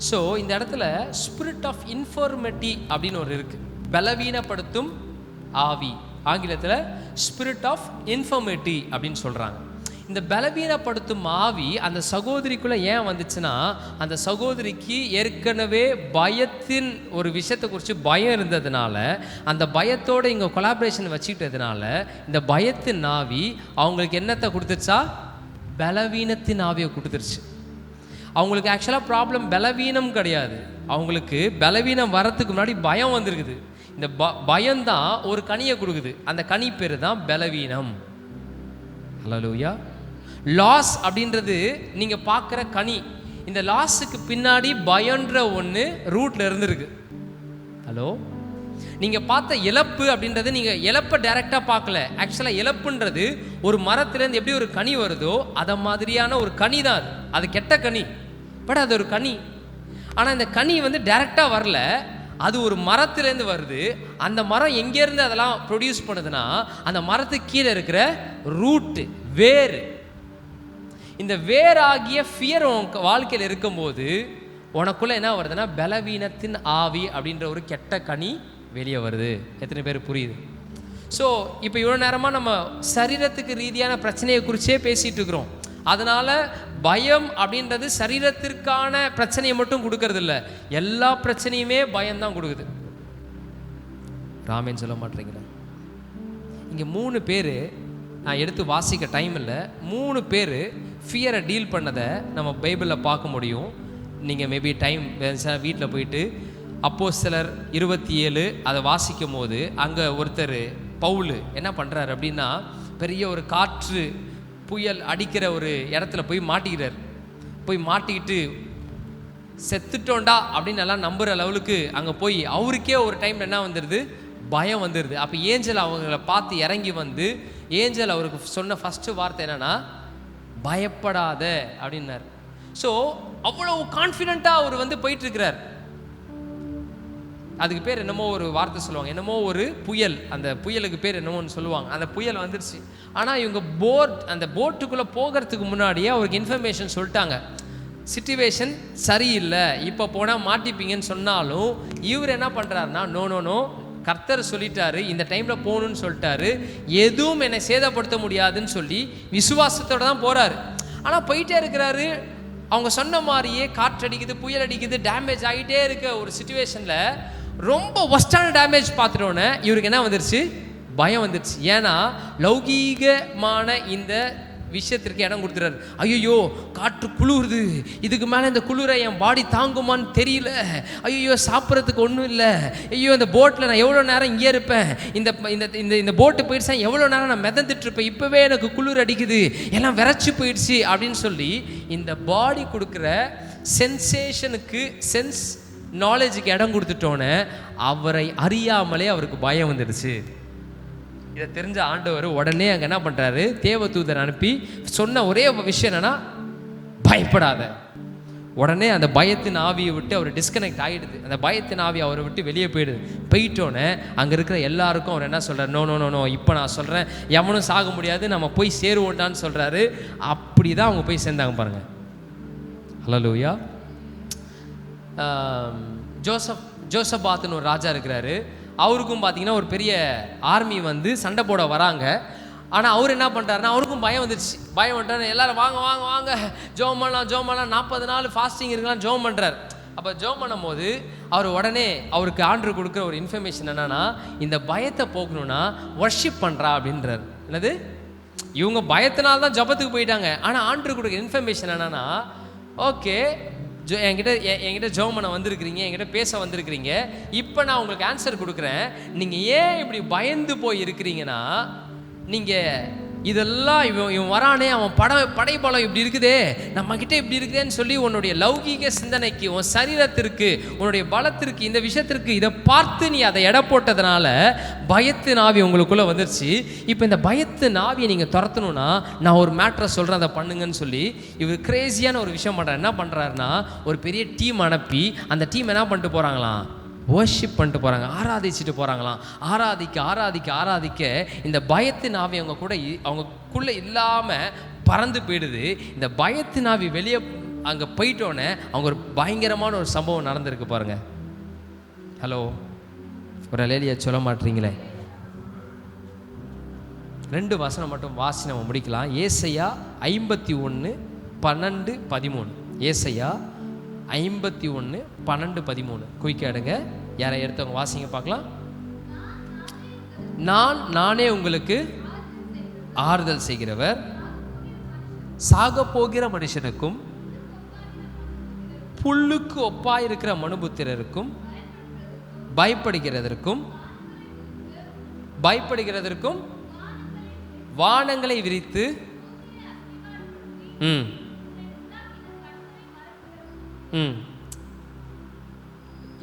So இந்த இடத்துல ஸ்பிரிட் ஆஃப் இன்ஃபர்மிட்டி அப்படின்னு ஒரு இருக்கு. பலவீனப்படுத்தும் ஆவி, ஆங்கிலத்தில் ஸ்பிரிட் ஆஃப் இன்ஃபர்மிட்டி அப்படின்னு சொல்கிறாங்க. இந்த பலவீனப்படுத்தும் ஆவி அந்த சகோதரிக்குள்ளே ஏன் வந்துச்சுன்னா, அந்த சகோதரிக்கு ஏற்கனவே பயத்தின் ஒரு விஷயத்தை குறித்து பயம் இருந்ததுனால, அந்த பயத்தோடு இங்கே கொலாபரேஷன் வச்சுக்கிட்டதுனால இந்த பயத்தின் ஆவி அவங்களுக்கு என்னத்தை கொடுத்துருச்சா, பலவீனத்தின் ஆவியை கொடுத்துருச்சு. அவங்களுக்கு ஆக்சுவலாக ப்ராப்ளம் பலவீனம் கிடையாது, அவங்களுக்கு பலவீனம் வரத்துக்கு முன்னாடி பயம் வந்திருக்குது. இந்த பயம்தான் ஒரு கனியை கொடுக்குது, அந்த கனி பேர் தான் பலவீனம். ஹல்லேலூயா. லாஸ் அப்படின்றது நீங்கள் பார்க்குற கனி. இந்த லாஸுக்கு பின்னாடி பயன்ற ஒன்று ரூட்டில் இருந்துருக்கு. ஹலோ, நீங்கள் பார்த்த இழப்பு அப்படின்றது நீங்கள் இழப்பை டைரெக்டாக பார்க்கல. ஆக்சுவலாக இழப்புன்றது ஒரு மரத்துலேருந்து எப்படி ஒரு கனி வருதோ அதை மாதிரியான ஒரு கனி தான் அது. அது கெட்ட கனி, பட் அது ஒரு கனி. ஆனால் இந்த கனி வந்து டைரெக்டாக வரல, அது ஒரு மரத்துலேருந்து வருது. அந்த மரம் எங்கேருந்து அதெல்லாம் ப்ரொடியூஸ் பண்ணுதுன்னா அந்த மரத்துக்கு கீழே இருக்கிற ரூட்டு, வேர். இந்த வேராகிய ஃபியர் உன் வாழ்க்கையில் இருக்கும்போது உனக்குள்ளே என்ன வருதுன்னா பலவீனத்தின் ஆவி அப்படின்ற ஒரு கெட்ட கனி வெளியே வருது. எத்தனை பேர் புரியுது? ஸோ இப்போ இவ்வளோ நேரமாக நம்ம சரீரத்துக்கு ரீதியான பிரச்சனையை குறிச்சே பேசிகிட்டு இருக்கிறோம். அதனால் பயம் அப்படின்றது சரீரத்திற்கான பிரச்சனையை மட்டும் கொடுக்கறது இல்லை, எல்லா பிரச்சனையுமே பயம்தான் கொடுக்குது. ராமேன்னு சொல்ல மாட்டேறீங்களா? இங்கே 3 பேர் நான் எடுத்து வாசிக்க டைம் இல்லை, 3 பேர் ஃபியரை டீல் பண்ணதை நம்ம பைபிளில் பார்க்க முடியும். நீங்கள் மேபி டைம் வீட்டில் போயிட்டு அப்போஸ்தலர் 27 அதை வாசிக்கும் போது அங்கே ஒருத்தர் பவுல் என்ன பண்ணுறாரு அப்படின்னா, பெரிய ஒரு காற்று புயல் அடிக்கிற ஒரு இடத்துல போய் மாட்டிக்கிறார். போய் மாட்டிக்கிட்டு செத்துட்டோண்டா அப்படின்னு எல்லாம் நம்புகிற லெவலுக்கு அங்கே போய் அவருக்கே ஒரு டைம் என்ன வந்துடுது, பயம் வந்துடுது. அப்போ ஏஞ்சல் அவங்கள பார்த்து இறங்கி வந்து ஏஞ்சல் அவருக்கு சொன்ன ஃபஸ்ட்டு வார்த்தை என்னன்னா, பயப்படாத அப்படின்னார். ஸோ அவ்வளோ கான்ஃபிடென்ட்டாக அவர் வந்து போயிட்டுருக்கிறார். அதுக்கு பேர் என்னமோ ஒரு வார்த்தை சொல்லுவாங்க, என்னமோ ஒரு புயல், அந்த புயலுக்கு பேர் என்னமோன்னு சொல்லுவாங்க. அந்த புயல் வந்துருச்சு. ஆனால் இவங்க அந்த போட்டுக்குள்ளே போகிறதுக்கு முன்னாடியே அவருக்கு இன்ஃபர்மேஷன் சொல்லிட்டாங்க, சிச்சுவேஷன் சரியில்லை, இப்போ போனால் மாட்டிப்பீங்கன்னு சொன்னாலும் இவர் என்ன பண்ணுறாருன்னா, நோ கர்த்தர் சொல்லிட்டாரு, இந்த டைமில் போகணுன்னு சொல்லிட்டாரு, எதுவும் என்னை சேதப்படுத்த முடியாதுன்னு சொல்லி விசுவாசத்தோடு தான் போகிறாரு. ஆனால் போயிட்டே இருக்கிறாரு. அவங்க சொன்ன மாதிரியே காற்றடிக்குது, புயல் அடிக்குது, டேமேஜ் ஆகிட்டே இருக்க ஒரு சிச்சுவேஷனில் ரொம்ப ஒஸ்டான டேமேஜ் பார்த்துட்டோன்னே இவருக்கு என்ன வந்துருச்சு, பயம் வந்துருச்சு. ஏன்னா லௌகீகமான இந்த விஷயத்திற்கு இடம் கொடுத்துறாரு. ஐயோ காற்று குளிருது, இதுக்கு மேலே இந்த குளிரை என் பாடி தாங்குமான்னு தெரியல, ஐயோ சாப்பிட்றதுக்கு ஒன்றும் இல்லை, ஐயோ இந்த போட்டில் நான் எவ்வளோ நேரம் இங்கே இருப்பேன், இந்த இந்த இந்த போட்டு போயிடுச்சா எவ்வளோ நேரம் நான் மிதந்துட்டு இருப்பேன், இப்போவே எனக்கு குளிர் அடிக்குது, எல்லாம் விரைச்சி போயிடுச்சு அப்படின்னு சொல்லி இந்த பாடி கொடுக்குற சென்சேஷனுக்கு, சென்ஸ் நாலேஜுக்கு இடம் கொடுத்துட்டோன்னே அவரை அறியாமலே அவருக்கு பயம் வந்துடுச்சு. இதை தெரிஞ்ச ஆண்டவர் உடனே அங்கே என்ன பண்ணுறாரு, தேவதூதர் அனுப்பி சொன்ன ஒரே விஷயம் என்னன்னா, பயப்படாத. உடனே அந்த பயத்தின் ஆவியை விட்டு அவர் டிஸ்கனெக்ட் ஆகிடுது. அந்த பயத்தின் ஆவி அவரை விட்டு வெளியே போயிட்டோன்னே அங்கே இருக்கிற எல்லாருக்கும் அவர் என்ன சொல்கிறார், நோ இப்போ நான் சொல்கிறேன், எவனும் சாக முடியாது, நம்ம போய் சேருவோண்டான்னு சொல்கிறாரு. அப்படி தான் அவங்க போய் சேர்ந்தாங்க பாருங்கள். ஹல்லேலூயா. ஜோசபாத்னு ஒரு ராஜா இருக்கிறாரு. அவருக்கும் பார்த்தீங்கன்னா ஒரு பெரிய ஆர்மி வந்து சண்டை போட வராங்க. ஆனால் அவர் என்ன பண்ணுறாருன்னா, அவருக்கும் பயம் வந்துடுச்சு. பயம் வந்துட்டாரு. எல்லாரும் வாங்க வாங்க வாங்க ஜோம் பண்ணலாம் 40 நாள் ஃபாஸ்டிங் இருக்கலாம் ஜோம் பண்ணுறாரு. அப்போ ஜோம் பண்ணும் போது அவர் உடனே அவருக்கு ஆண்டவர் கொடுக்குற ஒரு இன்ஃபர்மேஷன் என்னன்னா, இந்த பயத்தை போக்கணும்னா வர்ஷிப் பண்ணுறா அப்படின்றார். என்னது, இவங்க பயத்தினால தான் ஜபத்துக்கு போயிட்டாங்க. ஆனால் ஆண்டவர் கொடுக்குற இன்ஃபர்மேஷன் என்னன்னா, ஓகே என்கிட்ட ஜெபம் பண்ண வந்திருக்கிறீங்க, என்கிட்ட பேச வந்திருக்கிறீங்க, இப்போ நான் உங்களுக்கு ஆன்சர் கொடுக்குறேன். நீங்கள் ஏன் இப்படி பயந்து போய் இருக்கிறீங்கன்னா, நீங்கள் இதெல்லாம் இவன் வரானே, அவன் படைபலம் இப்படி இருக்குதே, நம்மக்கிட்ட இப்படி இருக்குதேன்னு சொல்லி உன்னுடைய லௌகீக சிந்தனைக்கு, உன் சரீரத்திற்கு, உன்னுடைய பலத்திற்கு, இந்த விஷயத்திற்கு இதை பார்த்து நீ அதை எடை போட்டதுனால பயத்தின் ஆவி உங்களுக்குள்ளே வந்துருச்சு. இப்போ இந்த பயத்தின் ஆவியை நீங்கள் துரத்தணும்னா நான் ஒரு மேட்ரை சொல்கிறேன், அதை பண்ணுங்கன்னு சொல்லி இவர் கிரேசியான ஒரு விஷயம் பண்ணுறாரு. என்ன பண்ணுறாருன்னா, ஒரு பெரிய டீம் அனுப்பி அந்த டீம் என்ன பண்ணிட்டு போகிறாங்களாம், வர்ஷிப் பண்ணிட்டு போகிறாங்க, ஆராதிச்சுட்டு போகிறாங்களாம். ஆராதிக்க இந்த பயத்தின் ஆவி அவங்கக்குள்ளே இல்லாமல் பறந்து போயிடுது. இந்த பயத்தின் ஆவி வெளியே அங்கே போயிட்டோன்னே அவங்க ஒரு பயங்கரமான ஒரு சம்பவம் நடந்திருக்கு பாருங்கள். ஹலோ, ஒரு அலேலியா சொல்ல மாட்டீங்களே. 2 வசனம் மட்டும் வாசி நம்ம முடிக்கலாம். ஏசாயா 51:12-13. ஏசாயா 51:12-13 குயிக்காடுங்க. யாரை எடுத்தவங்க வாசிங்க பார்க்கலாம். நானே உங்களுக்கு ஆறுதல் செய்கிறவர், சாக போகிற மனுஷனுக்கும் புல்லுக்கு ஒப்பாயிருக்கிற மனுபுத்திரருக்கும் பயப்படுகிறதற்கும் வானங்களை விரித்து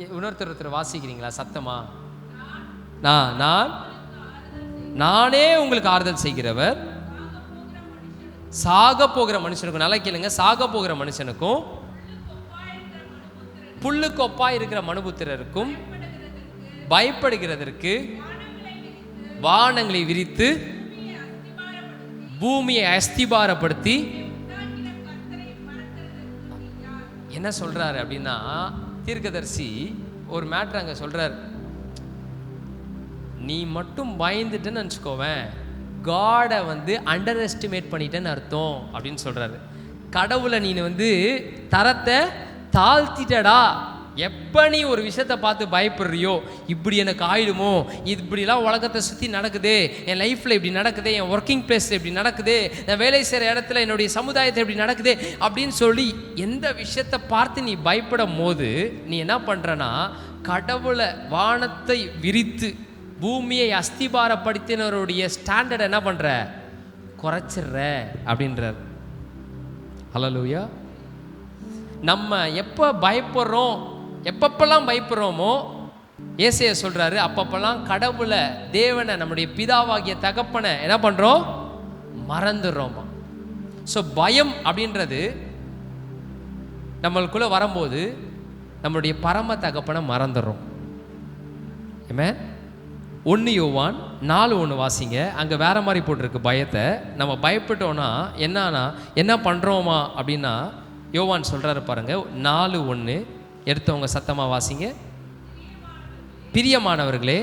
இன்னொருத்தர் வாசிக்கிறீங்களா சத்தமா? நானே உங்களுக்கு ஆறுதல் செய்கிறவர், சாக போகிற மனுஷனுக்கும், நல்லா கேளுங்க, சாக போகிற மனுஷனுக்கும் புல்லுக்கு ஒப்பாய் இருக்கிற மனுபுத்திரருக்கும் பயப்படுகிறதற்கு வானங்களை விரித்து பூமியை அஸ்திபாரப்படுத்தி என்ன சொல்றாரு அப்படின்னா, தீர்க்கதரிசி ஒரு மேட்ரு அங்கே சொல்றாரு. நீ மட்டும் பயந்துட்டேன்னு நினச்சிக்கோவேன், காடை வந்து அண்டர் எஸ்டிமேட் பண்ணிட்டேன்னு அர்த்தம் அப்படின்னு சொல்றாரு. கடவுளை நீ வந்து தரத்தை தாழ்த்திட்டடா. எப்போ நீ ஒரு விஷயத்தை பார்த்து பயப்படுறியோ, இப்படி எனக்கு ஆயிடுமோ, இப்படிலாம் உலகத்தை சுற்றி நடக்குது, என் லைஃப்பில் இப்படி நடக்குது, என் ஒர்க்கிங் பிளேஸில் இப்படி நடக்குது, நான் வேலை செய்கிற இடத்துல என்னுடைய சமுதாயத்தை இப்படி நடக்குது அப்படின்னு சொல்லி எந்த விஷயத்தை பார்த்து நீ பயப்படும் போது நீ என்ன பண்ணுறனா, கடவுளை வானத்தை விரித்து பூமியை அஸ்திபாரப்படுத்தினருடைய ஸ்டாண்டர்டை என்ன பண்ணுற, குறைச்சிடுற அப்படின்றார். ஹல்லேலூயா. நம்ம எப்போ பயப்படுறோம், எப்பப்பெல்லாம் பயப்படுறோமோ ஏசையா சொல்றாரு, அப்பப்பெல்லாம் கடவுளை, தேவனை, நம்முடைய பிதாவாகிய தகப்பனை என்ன பண்றோம்? மறந்துடுறோமா. ஸோ பயம் அப்படின்றது நம்மளுக்குள்ள வரும்போது நம்மளுடைய பரம தகப்பனை மறந்துடுறோம். ஆமென். 1 யோவான் 4:1 வாசிங்க. அங்கே வேற மாதிரி போட்டிருக்கு பயத்தை. நம்ம பயப்பட்டோன்னா என்ன பண்ணுறோமா அப்படின்னா, யோவான் சொல்கிறாரு பாருங்க, 4:1 எடுத்தவங்க சத்தமாக வாசிங்க. பிரியமானவர்களே,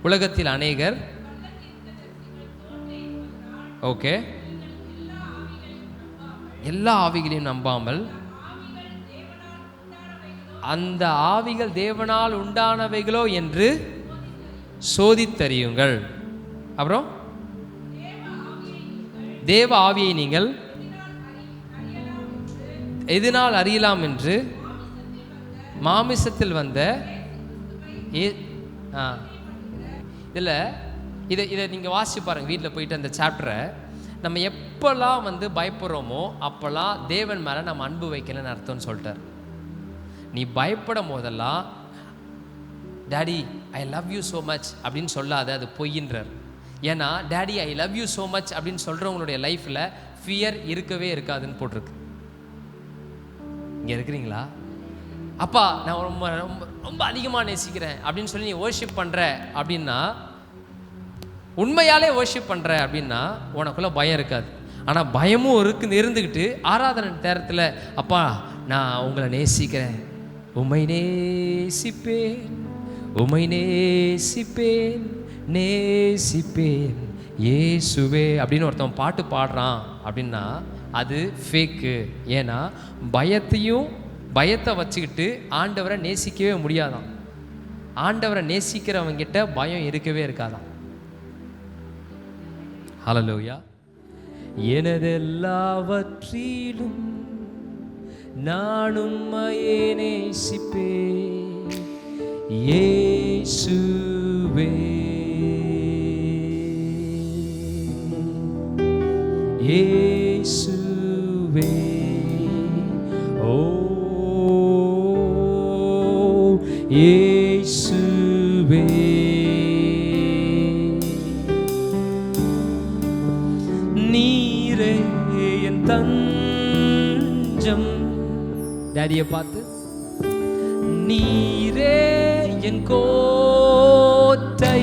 உலகத்தில் அநேகர், ஓகே, எல்லா ஆவிகளையும் நம்பாமல் அந்த ஆவிகள் தேவனால் உண்டானவைகளோ என்று சோதித்தறியுங்கள். அப்புறம் தேவ ஆவியை நீங்கள் எதனால் அறியலாம் என்று மாமிசத்தில் வந்த இதை நீங்கள் வாசிச்சு பாருங்கள் வீட்டில் போயிட்டு அந்த சாப்டரை. நம்ம எப்போல்லாம் பயப்படுறோமோ அப்போல்லாம் தேவன் மேலே நம்ம அன்பு வைக்கலன்னு அர்த்தம்னு சொல்லிட்டார். நீ பயப்படும் போதெல்லாம் daddy I love you so much அப்படின்னு சொல்லாத, அது பொய்யின்றார். ஏன்னா daddy I love you so much அப்படின்னு சொல்கிறவங்களுடைய லைஃப்பில் ஃபியர் இருக்கவே இருக்காதுன்னு போட்டிருக்கு. இங்கே இருக்கிறீங்களா? அப்பா நான் ரொம்ப ரொம்ப ரொம்ப அதிகமாக நேசிக்கிறேன் அப்படின்னு சொல்லி நீ வர்ஷிப் பண்ணுற அப்படின்னா, உண்மையாலே வர்ஷிப் பண்ணுற அப்படின்னா உனக்குள்ள பயம் இருக்காது. ஆனால் பயமும் இருந்துக்கிட்டு ஆராதனை நேரத்தில், அப்பா நான் உங்களை நேசிக்கிறேன், உம்மை நேசிப்பேன், உம்மை நேசிப்பேன், நேசிப்பேன் இயேசுவே அப்படின்னு ஒருத்தன் பாட்டு பாடுறான் அப்படின்னா அது ஃபேக்கு. ஏன்னா பயத்தை வச்சுக்கிட்டு ஆண்டவரை நேசிக்கவே முடியாதான். ஆண்டவரை நேசிக்கிறவங்கிட்ட பயம் இருக்கவே இருக்காதான். ஹல்லேலூயா. எனதெல்லாவற்றிலும் நான் உம்மையே நேசிப்பேன் இயேசுவே, இயேசுவே, ஓ இயேசுவே. நீரே என் தஞ்சம், டாடியை பார்த்து, நீரே என் கோட்டை